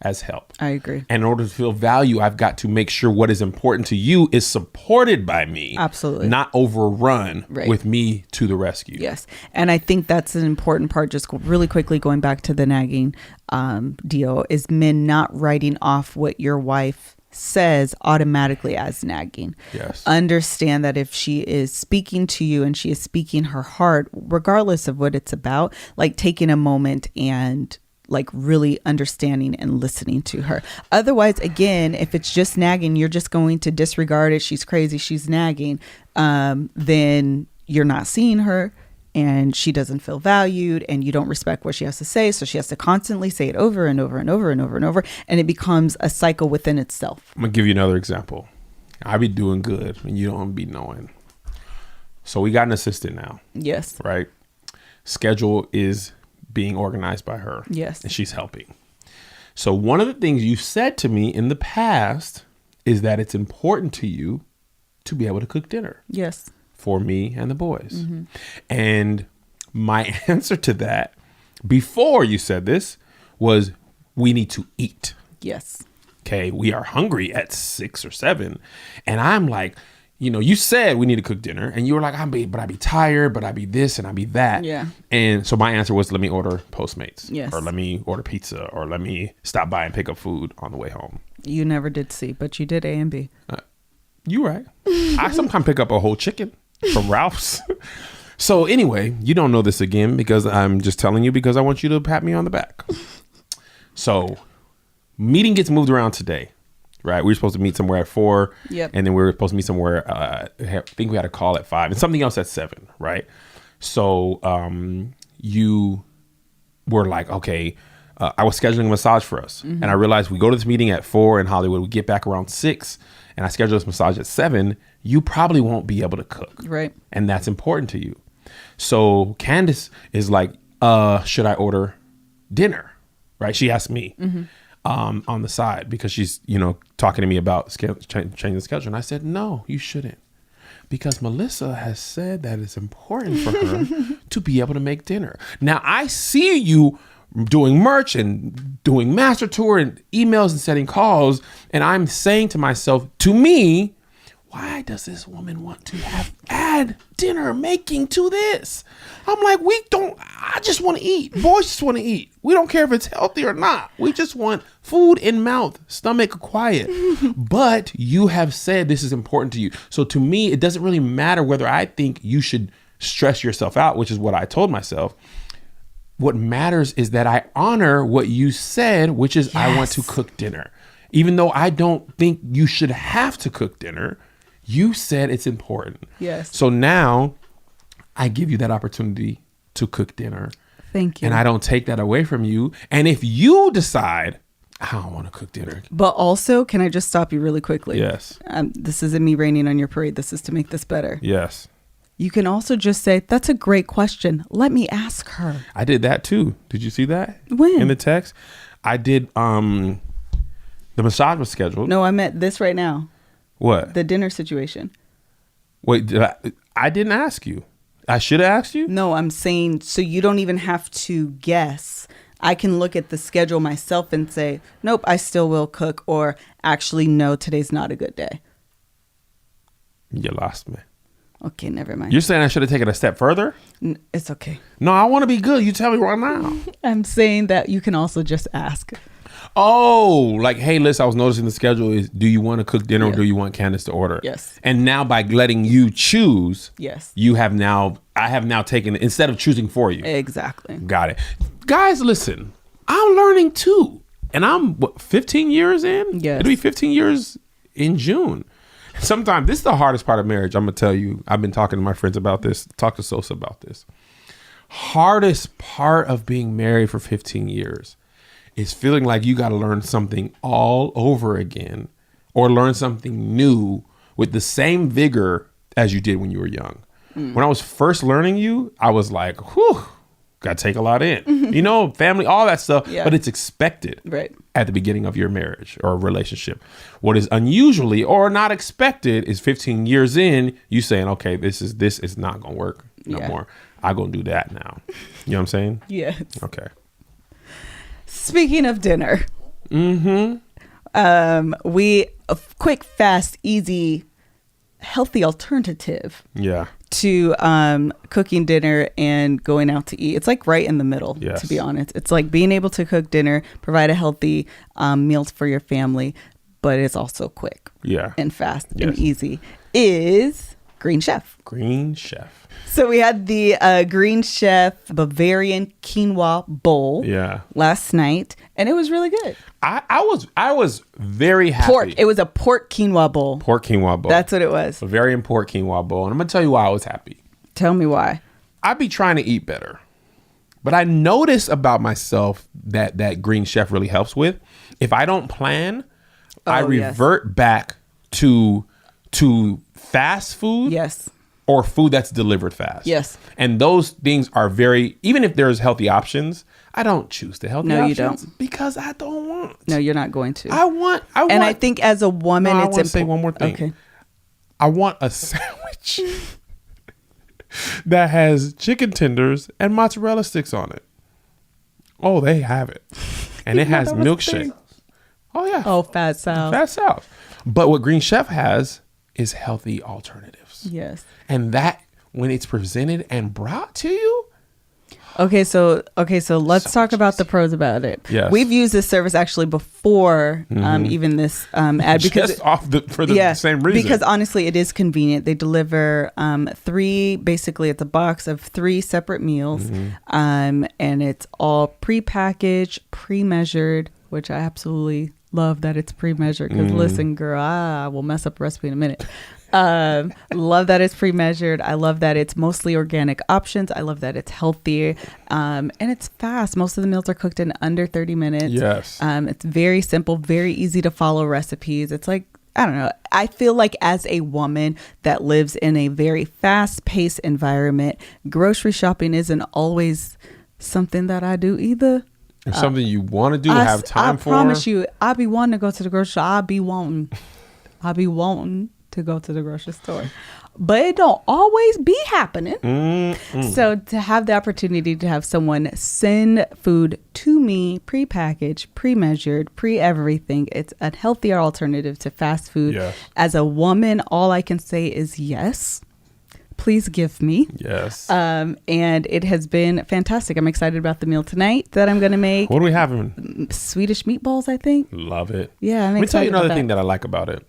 as help. I agree. And in order to feel value, I've got to make sure what is important to you is supported by me. Absolutely. Not overrun Right. with me to the rescue. Yes. And I think that's an important part, just really quickly going back to the nagging deal, is men not writing off what your wife says automatically as nagging. Yes. Understand that if she is speaking to you and she is speaking her heart, regardless of what it's about, like taking a moment and like really understanding and listening to her. Otherwise, again, if it's just nagging, you're just going to disregard it. She's crazy. She's nagging. Then you're not seeing her, and she doesn't feel valued, and you don't respect what she has to say. So she has to constantly say it over and over and over and over and over. And it becomes a cycle within itself. I'm going to give you another example. I be doing good and you don't be knowing. So we got an assistant now. Yes. Right? Schedule is being organized by her. Yes. And she's helping. So one of the things you said to me in the past is that it's important to you to be able to cook dinner. Yes. For me and the boys. And my answer to that before you said this was, we need to eat. Yes. Okay. We are hungry at 6 or 7. And I'm like, you said we need to cook dinner, and you were like, I'd be tired, but I'd be this and I'd be that. Yeah. And so my answer was, let me order Postmates. Yes. Or let me order pizza, or let me stop by and pick up food on the way home. You never did C, but you did A and B. You right. I sometimes pick up a whole chicken from Ralph's. So anyway, you don't know this again because I'm just telling you because I want you to pat me on the back. So meeting gets moved around today. Right, we were supposed to meet somewhere at 4, Yep. And then we were supposed to meet somewhere. I think we had a call at 5, and something else at 7. Right, so you were like, okay, I was scheduling a massage for us, and I realized we go to this meeting at 4 in Hollywood. We get back around 6, and I schedule this massage at 7. You probably won't be able to cook, Right. And that's important to you. So Candace is like, should I order dinner? Right, she asked me. On the side because she's, talking to me about changing the schedule. And I said, no, you shouldn't. Because Melissa has said that it's important for her to be able to make dinner. Now, I see you doing merch and doing master tour and emails and setting calls. And I'm saying to myself, to me, why does this woman want to add dinner making to this? I'm like, I just want to eat. Boys just want to eat. We don't care if it's healthy or not. We just want food in mouth, stomach quiet. But you have said this is important to you. So to me, it doesn't really matter whether I think you should stress yourself out, which is what I told myself. What matters is that I honor what you said, which is I want to cook dinner. Even though I don't think you should have to cook dinner, you said it's important. Yes. So now I give you that opportunity to cook dinner. Thank you. And I don't take that away from you. And if you decide, I don't want to cook dinner. But also, can I just stop you really quickly? Yes. This isn't me raining on your parade. This is to make this better. Yes. You can also just say, that's a great question. Let me ask her. I did that too. Did you see that? When? In the text? I did, the massage was scheduled. No, I meant this right now. What? The dinner situation. Wait, I didn't ask you. I should have asked you? No, I'm saying so you don't even have to guess. I can look at the schedule myself and say, nope, I still will cook, or actually, no, today's not a good day. You lost me. Okay, never mind. You're saying I should have taken a step further? It's okay. No, I want to be good. You tell me right now. I'm saying that you can also just ask. Oh, like, hey, Liz, I was noticing the schedule is, do you want to cook dinner or do you want Candace to order? Yes. And now by letting you choose, Yes. I have now taken, instead of choosing for you. Exactly. Got it. Guys, listen, I'm learning too. And I'm 15 years in? Yes. It'll be 15 years in June. Sometimes this is the hardest part of marriage. I'm going to tell you, I've been talking to my friends about this, talk to Sosa about this. Hardest part of being married for 15 years is feeling like you got to learn something all over again or learn something new with the same vigor as you did when you were young. When I was first learning you, I was like, whew, got to take a lot in, family, all that stuff, but it's expected at the beginning of your marriage or relationship. What is unusually or not expected is 15 years in, you saying, okay, this is not going to work no more. I'm going to do that now. You know what I'm saying? Yes. Okay. Speaking of dinner, a quick, fast, easy, healthy alternative to cooking dinner and going out to eat. It's like right in the middle, to be honest. It's like being able to cook dinner, provide a healthy meals for your family, but it's also quick and fast and easy, is Green Chef. Green Chef. So we had the Green Chef Bavarian quinoa bowl last night, and it was really good. I was very happy. Pork. It was a pork quinoa bowl. Pork quinoa bowl. That's what it was. Bavarian pork quinoa bowl. And I'm going to tell you why I was happy. Tell me why. I be trying to eat better. But I notice about myself that Green Chef really helps with. If I don't plan, I revert back to fast food. Yes. Or food that's delivered fast. Yes. And those things are even if there's healthy options, I don't choose the healthy options. No, you don't. Because I don't want. No, you're not going to. I want. And I think as a woman, I it's want to say one more thing. Okay. I want a sandwich that has chicken tenders and mozzarella sticks on it. Oh, they have it. And it has milkshake. Oh, yeah. Oh, Fat South. Fat South. But what Green Chef has is healthy alternatives. Yes. And that, when it's presented and brought to you. Okay, so let's talk about the pros about it. Yes. We've used this service actually before, even this ad, because just for the same reason. Because honestly, it is convenient. They deliver basically it's a box of 3 separate meals, and it's all prepackaged, pre-measured, which I absolutely love that it's pre-measured. Because listen, girl, I will mess up a recipe in a minute. Love that it's pre-measured. I love that it's mostly organic options. I love that it's healthy, and it's fast. Most of the meals are cooked in under 30 minutes. Yes. It's very simple, very easy to follow recipes. It's like, I don't know. I feel like as a woman that lives in a very fast-paced environment, grocery shopping isn't always something that I do either. It's something you want to do, have time for. I promise you, I be wanting to go to the grocery store. I be wanting to go to the grocery store, but it don't always be happening. So to have the opportunity to have someone send food to me, prepackaged, pre-measured, pre-everything, it's a healthier alternative to fast food. Yes. As a woman, all I can say is yes. Please give me. Yes. And it has been fantastic. I'm excited about the meal tonight that I'm going to make. What are we having? Swedish meatballs, I think. Love it. Yeah, I'm Let me tell you excited another about thing that I like about it.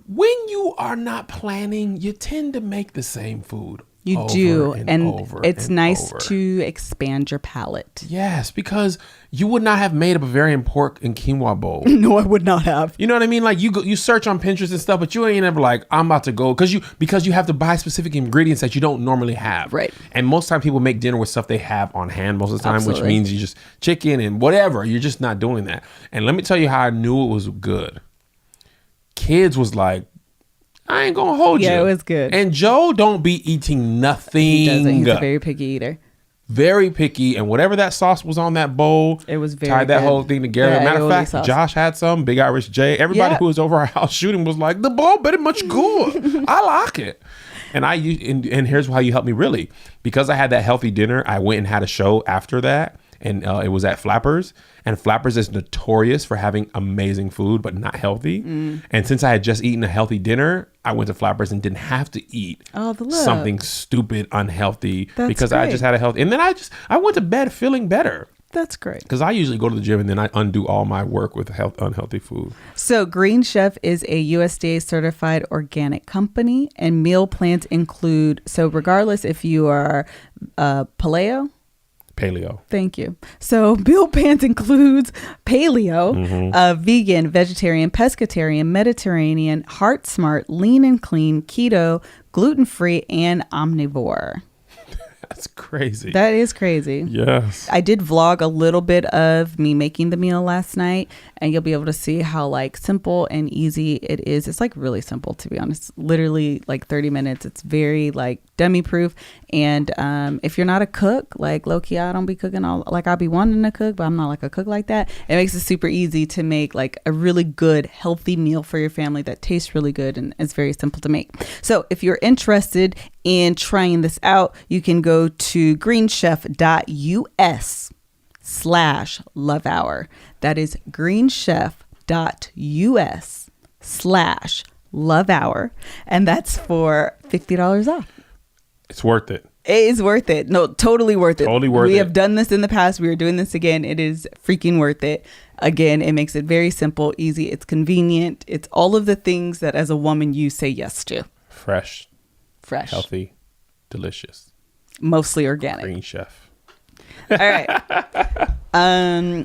When you are not planning, you tend to make the same food. You do. And it's nice to expand your palate. Yes, because you would not have made a Bavarian pork and quinoa bowl. No, I would not have. You know what I mean? Like you search on Pinterest and stuff, but you ain't ever like, I'm about to go because you have to buy specific ingredients that you don't normally have. Right. And most time people make dinner with stuff they have on hand most of the time, Absolutely. which means you just chicken and whatever. You're just not doing that. And let me tell you how I knew it was good. Kids was like, I ain't gonna hold you. Yeah, it was good. And Joe don't be eating nothing. He doesn't. He's a very picky eater. Very picky, and whatever that sauce was on that bowl, it was very tied that good. whole thing together. Yeah, Matter of fact, sauce. Josh had some. Big Irish J. Everybody who was over our house shooting was like, the bowl very much good. I like it. And and here's how you helped me really, because I had that healthy dinner. I went and had a show after that, and it was at Flappers. And Flappers is notorious for having amazing food, but not healthy. And since I had just eaten a healthy dinner, I went to Flappers and didn't have to eat something stupid, unhealthy. That's because great. I just had a healthy. And then I went to bed feeling better. That's great. Because I usually go to the gym and then I undo all my work with unhealthy food. So Green Chef is a USDA certified organic company, and meal plans include, so regardless if you are paleo. Thank you. So meal plans includes paleo, vegan, vegetarian, pescatarian, Mediterranean, heart smart, lean and clean, keto, gluten-free, and omnivore. That's crazy. That is crazy. Yes. I did vlog a little bit of me making the meal last night, and you'll be able to see how like simple and easy it is. It's like really simple, to be honest. Literally like 30 minutes. It's very like dummy proof. And if you're not a cook, like low-key, I don't be cooking all, like I'll be wanting to cook, but I'm not like a cook like that. It makes it super easy to make like a really good, healthy meal for your family that tastes really good and is very simple to make. So if you're interested in trying this out, you can go to greenchef.us/love hour. That is greenchef.us/love hour. And that's for $50 off. It's worth it. It is worth it. No, totally worth it. Totally worth it. We have done this in the past. We are doing this again. It is freaking worth it. Again, it makes it very simple, easy. It's convenient. It's all of the things that as a woman you say yes to. Fresh. Healthy. Delicious. Mostly organic. Green Chef. All right.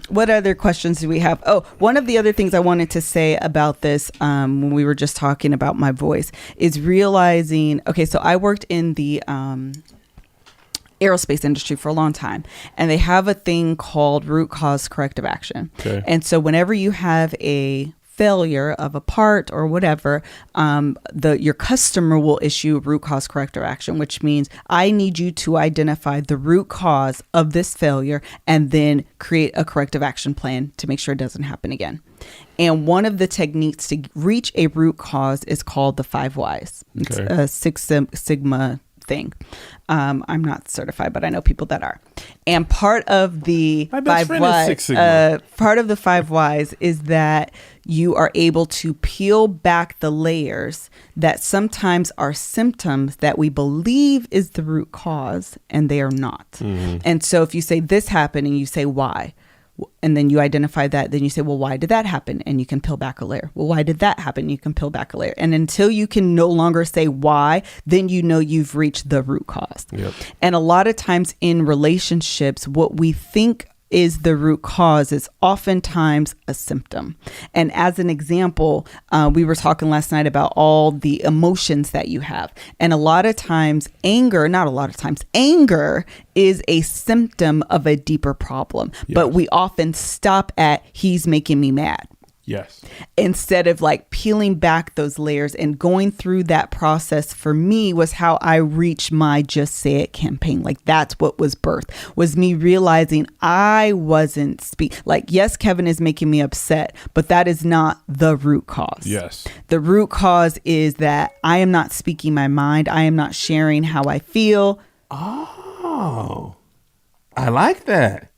What other questions do we have? Oh, one of the other things I wanted to say about this when we were just talking about my voice is realizing, okay, so I worked in the aerospace industry for a long time, and they have a thing called root cause corrective action. Okay. And so whenever you have a failure of a part or whatever, your customer will issue root cause corrective action, which means I need you to identify the root cause of this failure and then create a corrective action plan to make sure it doesn't happen again. And one of the techniques to reach a root cause is called the 5 whys. It's Okay. Six Sigma thing. I'm not certified, but I know people that are. And part of the 5 whys, is that you are able to peel back the layers that sometimes are symptoms that we believe is the root cause, and they are not. Mm-hmm. And so if you say this happened and you say why, and then you identify that, then you say, well, why did that happen? And you can peel back a layer. Well, why did that happen? You can peel back a layer. And until you can no longer say why, then you know you've reached the root cause. Yep. And a lot of times in relationships, what we think is the root cause is oftentimes a symptom. And as an example, we were talking last night about all the emotions that you have. And a lot of times anger is a symptom of a deeper problem. Yes. But we often stop at he's making me mad. Yes. Instead of like peeling back those layers and going through that process for me was how I reached my Just Say It campaign. Like that's what was birthed, was me realizing I wasn't yes, Kevin is making me upset, but that is not the root cause. Yes. The root cause is that I am not speaking my mind. I am not sharing how I feel. Oh, I like that.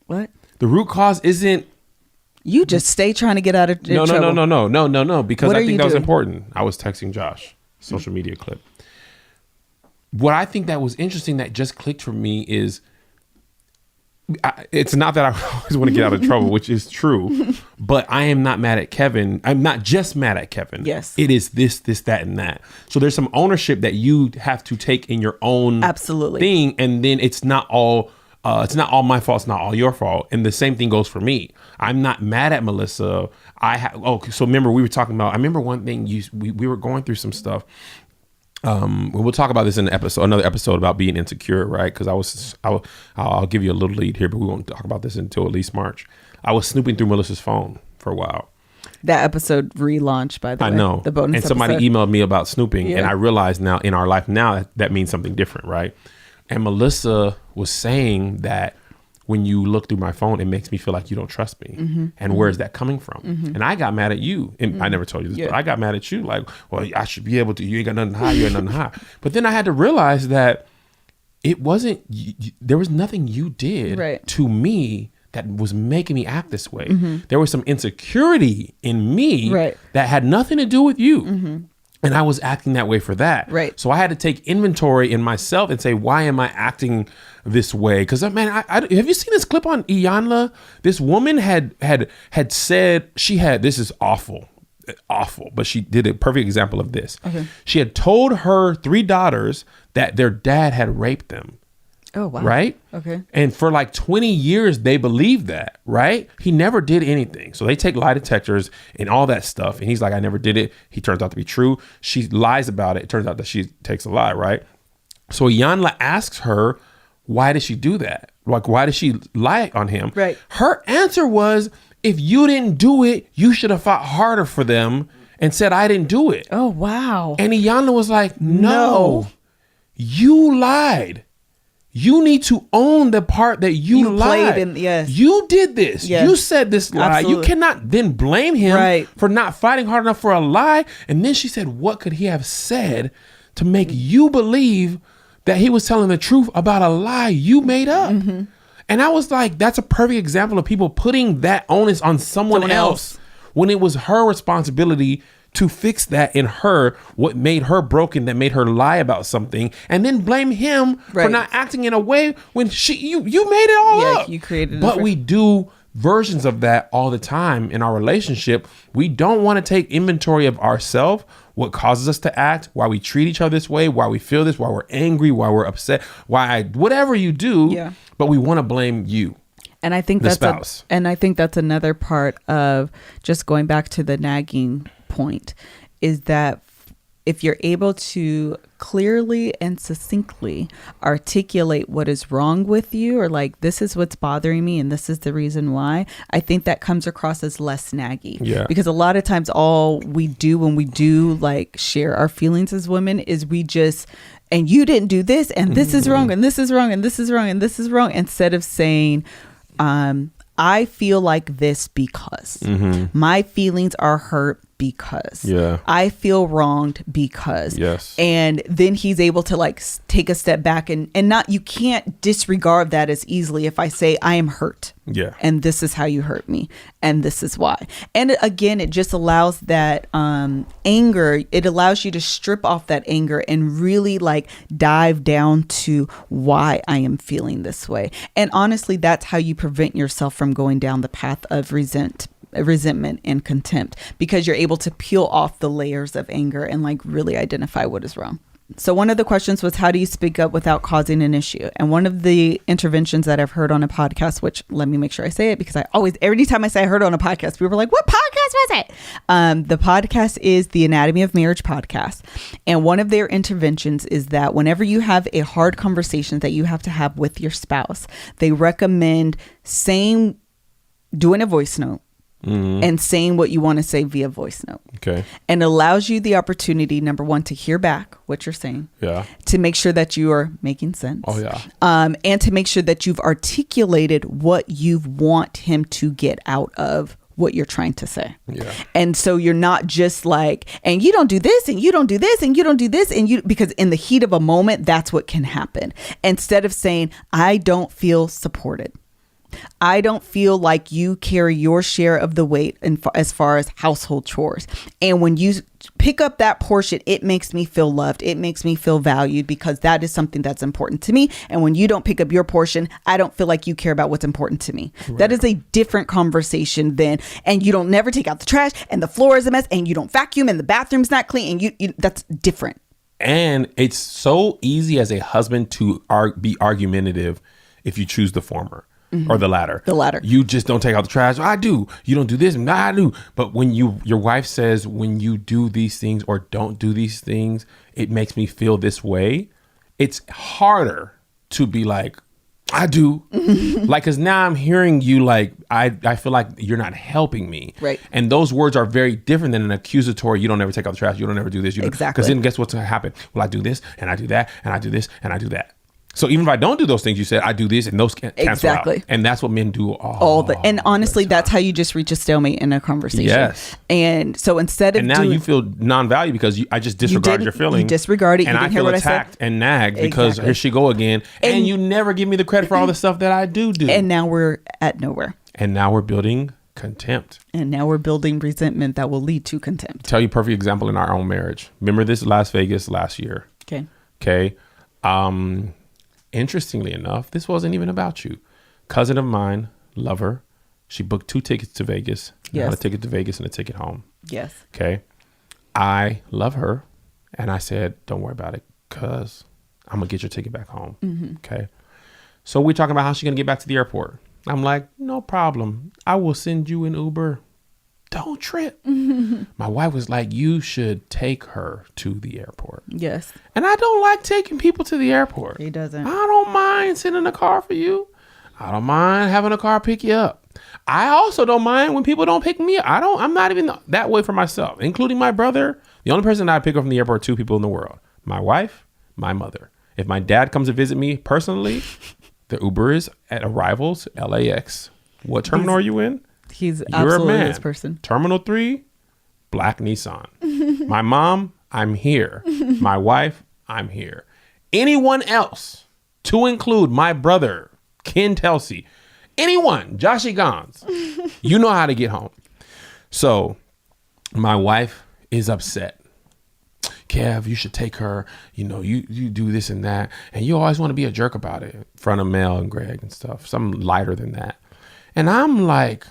What? The root cause isn't. You just stay trying to get out of trouble. No. Because I think that was important. I was texting Josh, social media clip. What I think that was interesting that just clicked for me is, it's not that I always want to get out of trouble, which is true, but I am not mad at Kevin. I'm not just mad at Kevin. Yes. It is this, that, and that. So there's some ownership that you have to take in your own thing. And then it's not all my fault. It's not all your fault. And the same thing goes for me. I'm not mad at Melissa. So remember we were talking about, I remember one thing we were going through some stuff. We'll talk about this in another episode about being insecure, right? Because I'll give you a little lead here, but we won't talk about this until at least March. I was snooping through Melissa's phone for a while. That episode relaunched, by the way. I know. The bonus and somebody episode. Emailed me about snooping, and I realized now in our life now that means something different, right? And Melissa was saying that when you look through my phone, it makes me feel like you don't trust me. Mm-hmm. And where is that coming from? Mm-hmm. And I got mad at you. And I never told you this, but I got mad at you. Like, well, I should be able to. You ain't got nothing to hide. You ain't nothing to hide. But then I had to realize that it wasn't. There was nothing you did to me that was making me act this way. Mm-hmm. There was some insecurity in me that had nothing to do with you. Mm-hmm. And I was acting that way for that. Right. So I had to take inventory in myself and say, why am I acting this way? Because, man, have you seen this clip on Iyanla? This woman had said this is awful, but she did a perfect example of this. Okay. She had told her 3 daughters that their dad had raped them. Oh, wow. Right? Okay. And for like 20 years, they believed that, right? He never did anything. So they take lie detectors and all that stuff. And he's like, I never did it. He turns out to be true. She lies about it. It turns out that she takes a lie, right? So Iyanla asks her, why did she do that? Like, why did she lie on him? Right. Her answer was, if you didn't do it, you should have fought harder for them and said, I didn't do it. Oh, wow. And Iyanla was like, no. You lied. You need to own the part that you lied. You did this. Yes. You said this lie. Absolutely. You cannot then blame him for not fighting hard enough for a lie. And then she said, what could he have said to make you believe that he was telling the truth about a lie you made up? Mm-hmm. And I was like, that's a perfect example of people putting that onus on someone else when it was her responsibility to fix that in her, what made her broken, that made her lie about something, and then blame him for not acting in a way when you made it all up. You created it. But we do versions of that all the time in our relationship. We don't want to take inventory of ourselves, what causes us to act, why we treat each other this way, why we feel this, why we're angry, why we're upset, whatever you do, but we want to blame you. And I think that's another part of just going back to the nagging point, is that if you're able to clearly and succinctly articulate what is wrong with you, or like, this is what's bothering me and this is the reason why, I think that comes across as less naggy. Yeah. Because a lot of times all we do when we do like share our feelings as women is we just, and you didn't do this, and this is wrong, and this is wrong, and this is wrong, and this is wrong, instead of saying, I feel like this because my feelings are hurt because. Yeah. I feel wronged because. Yes. And then he's able to like take a step back and not, you can't disregard that as easily if I say I am hurt. Yeah. And this is how you hurt me. And this is why. And again, it just allows that anger. It allows you to strip off that anger and really like dive down to why I am feeling this way. And honestly, that's how you prevent yourself from going down the path of resentment and contempt, because you're able to peel off the layers of anger and like really identify what is wrong. So one of the questions was, how do you speak up without causing an issue? And one of the interventions that I've heard on a podcast, which let me make sure I say it, because every time I say I heard it on a podcast, people are like, what podcast was it? The podcast is the Anatomy of Marriage podcast. And one of their interventions is that whenever you have a hard conversation that you have to have with your spouse, they recommend doing a voice note. And saying what you want to say via voice note. Okay. And allows you the opportunity, number one, to hear back what you're saying. Yeah. To make sure that you are making sense. Oh, yeah. And to make sure that you've articulated what you want him to get out of what you're trying to say. Yeah. And so you're not just like, and you don't do this, and you don't do this, and you don't do this, because in the heat of a moment, that's what can happen. Instead of saying, I don't feel supported. I don't feel like you carry your share of the weight as far as household chores. And when you pick up that portion, it makes me feel loved. It makes me feel valued, because that is something that's important to me. And when you don't pick up your portion, I don't feel like you care about what's important to me. Right. That is a different conversation than, and you don't never take out the trash, and the floor is a mess, and you don't vacuum, and the bathroom's not clean, and you that's different. And it's so easy as a husband to be argumentative if you choose the former. Or the latter. The latter. You just don't take out the trash. I do. You don't do this. I do. But when your wife says, when you do these things or don't do these things, it makes me feel this way. It's harder to be like, I do. Like, because now I'm hearing you like, I feel like you're not helping me. Right. And those words are very different than an accusatory. You don't ever take out the trash. You don't ever do this. Exactly. Because then guess what's going to happen? Well, I do this and I do that and I do this and I do that. So even if I don't do those things, you said I do this, and those can't cancel out. And that's what men do and honestly, that's how you just reach a stalemate in a conversation. Yes. And so instead of now you feel non-valued because I just disregard your feelings. You disregarded. And I feel attacked and nagged because here she go again. And you never give me the credit for all the stuff that I do. And now we're at nowhere. And now we're building contempt. And now we're building resentment that will lead to contempt. Tell you a perfect example in our own marriage. Remember this Las Vegas last year. Okay. Interestingly enough, this wasn't even about you. Cousin of mine, love her. She booked 2 tickets to Vegas. Yes. Got a ticket to Vegas and a ticket home. Yes. Okay. I love her. And I said, don't worry about it, because I'm going to get your ticket back home. Mm-hmm. Okay. So we're talking about how she's going to get back to the airport. I'm like, no problem. I will send you an Uber. Don't trip. My wife was like, you should take her to the airport. Yes. And I don't like taking people to the airport. He doesn't. I don't mind sitting in a car for you. I don't mind having a car pick you up. I also don't mind when people don't pick me up. I'm not even that way for myself, including my brother. The only person I pick up from the airport are 2 people in the world: my wife, my mother. If my dad comes to visit me personally, the Uber is at Arrivals, LAX. What terminal are you in? You're absolutely his person. Terminal 3, black Nissan. My mom, I'm here. My wife, I'm here. Anyone else, to include my brother, Ken Telsey, anyone, Joshy Gons, you know how to get home. So my wife is upset. Kev, you should take her. You know, you do this and that. And you always want to be a jerk about it in front of Mel and Greg and stuff. Something lighter than that. And I'm like,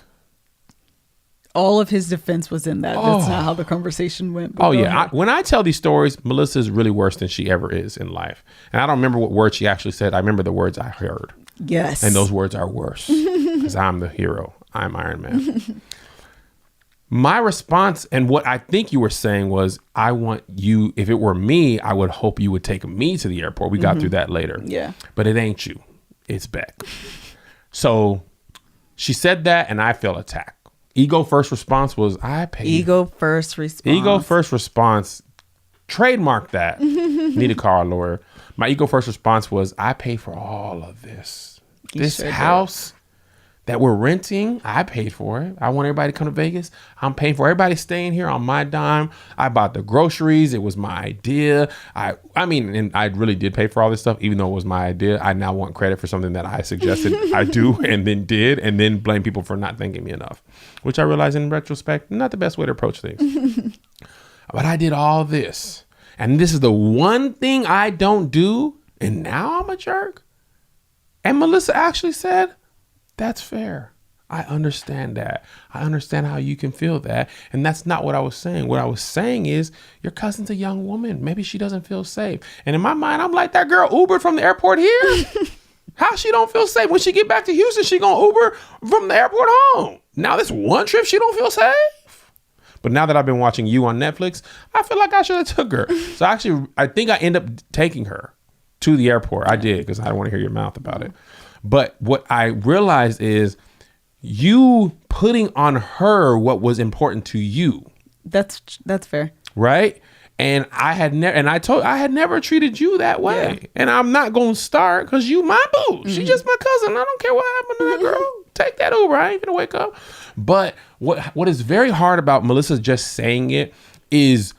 all of his defense was in that. That's not how the conversation went. When I tell these stories, Melissa is really worse than she ever is in life. And I don't remember what words she actually said. I remember the words I heard. Yes. And those words are worse because I'm the hero. I'm Iron Man. My response, and what I think you were saying was, I want you, if it were me, I would hope you would take me to the airport. We got through that later. Yeah. But it ain't you. It's Beck. So she said that and I felt attacked. Ego first response was, I paid. Ego first response. Trademark that. Need to call a lawyer. My ego first response was, I pay for all of this. This house, that we're renting. I paid for it. I want everybody to come to Vegas. I'm paying for everybody staying here on my dime. I bought the groceries. It was my idea. I mean, and I really did pay for all this stuff, even though it was my idea. I now want credit for something that I suggested I do and then did, and then blame people for not thanking me enough, which I realize in retrospect, not the best way to approach things. But I did all this. And this is the one thing I don't do. And now I'm a jerk. And Melissa actually said, that's fair. I understand that. I understand how you can feel that. And that's not what I was saying. What I was saying is your cousin's a young woman. Maybe she doesn't feel safe. And in my mind, I'm like, that girl Ubered from the airport here. How she don't feel safe? When she get back to Houston, she gonna Uber from the airport home. Now this one trip, she don't feel safe. But now that I've been watching You on Netflix, I feel like I should have took her. So actually, I think I end up taking her to the airport. I did, because I don't want to hear your mouth about it. But what I realized is you putting on her what was important to you. That's fair. Right? And I had never treated you that way. Yeah. And I'm not going to start, because you my boo. Mm-hmm. She's just my cousin. I don't care what happened to that girl. Take that Uber. I ain't going to wake up. But what is very hard about Melissa just saying it is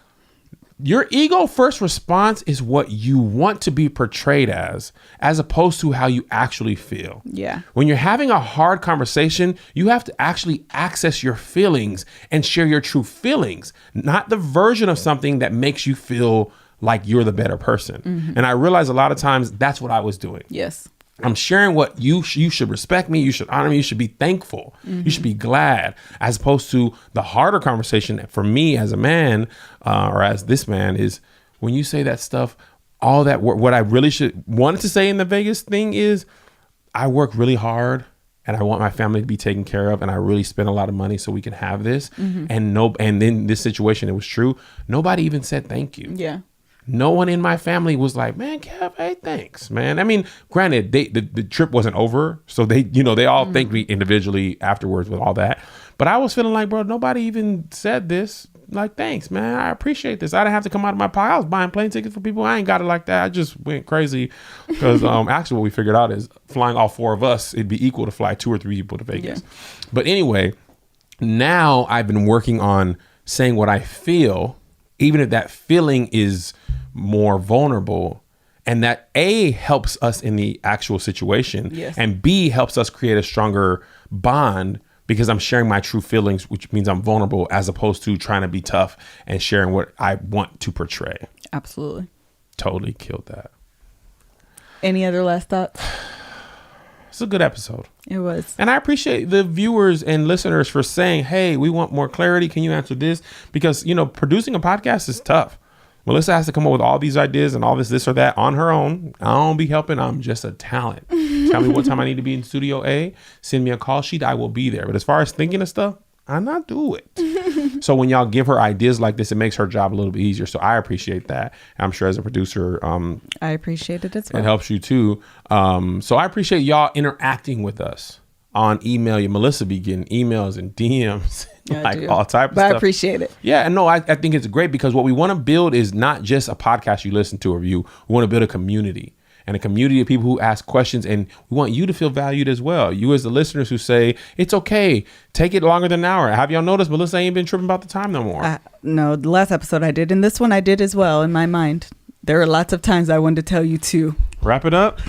your ego first response is what you want to be portrayed as opposed to how you actually feel. Yeah. When you're having a hard conversation, you have to actually access your feelings and share your true feelings, not the version of something that makes you feel like you're the better person. Mm-hmm. And I realize a lot of times that's what I was doing. Yes. I'm sharing what you should respect me. You should honor me. You should be thankful. Mm-hmm. You should be glad, as opposed to the harder conversation for me as a man or as this man is when you say that stuff, all that work. What I really wanted to say in the Vegas thing is I work really hard and I want my family to be taken care of. And I really spend a lot of money so we can have this. Mm-hmm. And in this situation, it was true. Nobody even said thank you. Yeah. No one in my family was like, man, Kev, hey, thanks, man. I mean, granted, the trip wasn't over. So they all thanked me individually afterwards with all that. But I was feeling like, bro, nobody even said this. Like, thanks, man. I appreciate this. I didn't have to come out of my pocket. I was buying plane tickets for people. I ain't got it like that. I just went crazy because actually what we figured out is flying all four of us, it'd be equal to fly 2 or 3 people to Vegas. Yeah. But anyway, now I've been working on saying what I feel, even if that feeling is more vulnerable, and that A, helps us in the actual situation. Yes. And B, helps us create a stronger bond because I'm sharing my true feelings, which means I'm vulnerable, as opposed to trying to be tough and sharing what I want to portray. Absolutely. Totally killed that. Any other last thoughts? It's a good episode. It was. And I appreciate the viewers and listeners for saying, hey, we want more clarity. Can you answer this? Because, producing a podcast is tough. Melissa has to come up with all these ideas and all this or that on her own. I don't be helping. I'm just a talent. Tell me what time I need to be in Studio A. Send me a call sheet. I will be there. But as far as thinking of stuff, I not do it. So when y'all give her ideas like this, it makes her job a little bit easier. So I appreciate that. I'm sure as a producer, I appreciate it as well. It helps you too. So I appreciate y'all interacting with us on email. Melissa be getting emails and DMs. Like all type of stuff. I appreciate it. Yeah, and no, I think it's great because what we want to build is not just a podcast you listen to or view. We want to build a community and a community of people who ask questions, and we want you to feel valued as well. You as the listeners who say, it's okay, take it longer than an hour. Have y'all noticed Melissa ain't been tripping about the time no more? No, the last episode I did, and this one I did as well in my mind. There are lots of times I wanted to tell you to wrap it up.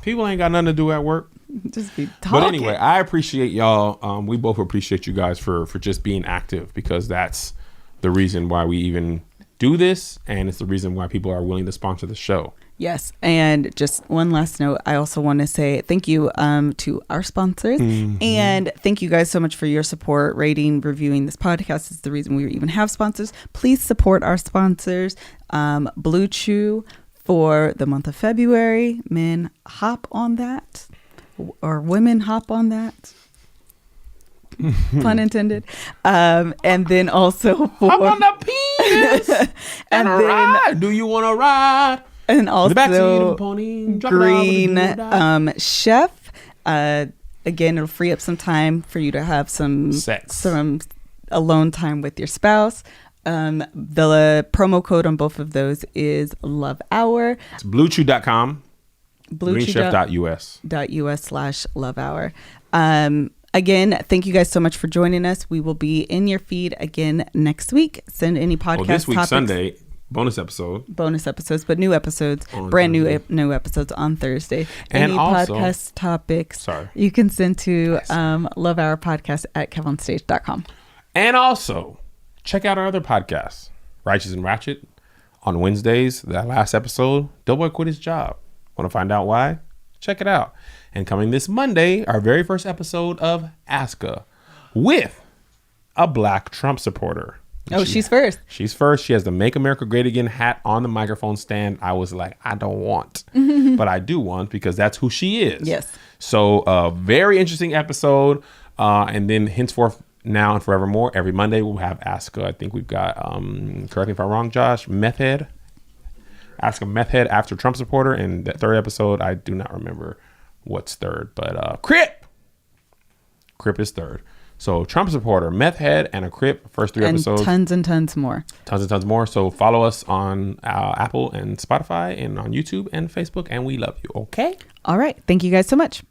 People ain't got nothing to do at work. Just be talking. But anyway, I appreciate y'all. We both appreciate you guys for just being active, because that's the reason why we even do this, and it's the reason why people are willing to sponsor the show. Yes, and just one last note, I also want to say thank you to our sponsors, and thank you guys so much for your support, rating, reviewing this podcast. Is the reason we even have sponsors. Please support our sponsors. Blue Chew for the month of February. Men, hop on that. Or women hop on that, pun intended, and then also for hop on the penis and then, ride. Do you want to ride? And also Green Chef. Again, it'll free up some time for you to have some alone time with your spouse. The promo code on both of those is Love Hour. It's bluechew.com. Greenchef.us/Love Hour. Again, thank you guys so much for joining us. We will be in your feed again next week. Send any podcast this week, topics. Sunday, bonus episodes, but new episodes, new episodes on Thursday. And any also, podcast topics you can send to lovehourpodcast@KevOnStage.com. And also, check out our other podcasts, Righteous and Ratchet. On Wednesdays, that last episode, Doughboy quit his job. Want to find out why? Check it out. And coming this Monday, our very first episode of Aska with a black Trump supporter. She's first. She's first. She has the Make America Great Again hat on the microphone stand. I was like, I don't want, but I do want because that's who she is. Yes. So very interesting episode. And then henceforth, now and forevermore, every Monday we'll have Aska. I think we've got, correct me if I'm wrong, Josh, Meth Head. Aska Meth Head after Trump supporter. And that third episode, I do not remember what's third, but Crip is third. So Trump supporter, Meth Head, and a Crip, first 3 episodes. Tons and tons more. So follow us on Apple and Spotify and on YouTube and Facebook, and we love you. Okay? All right. Thank you guys so much.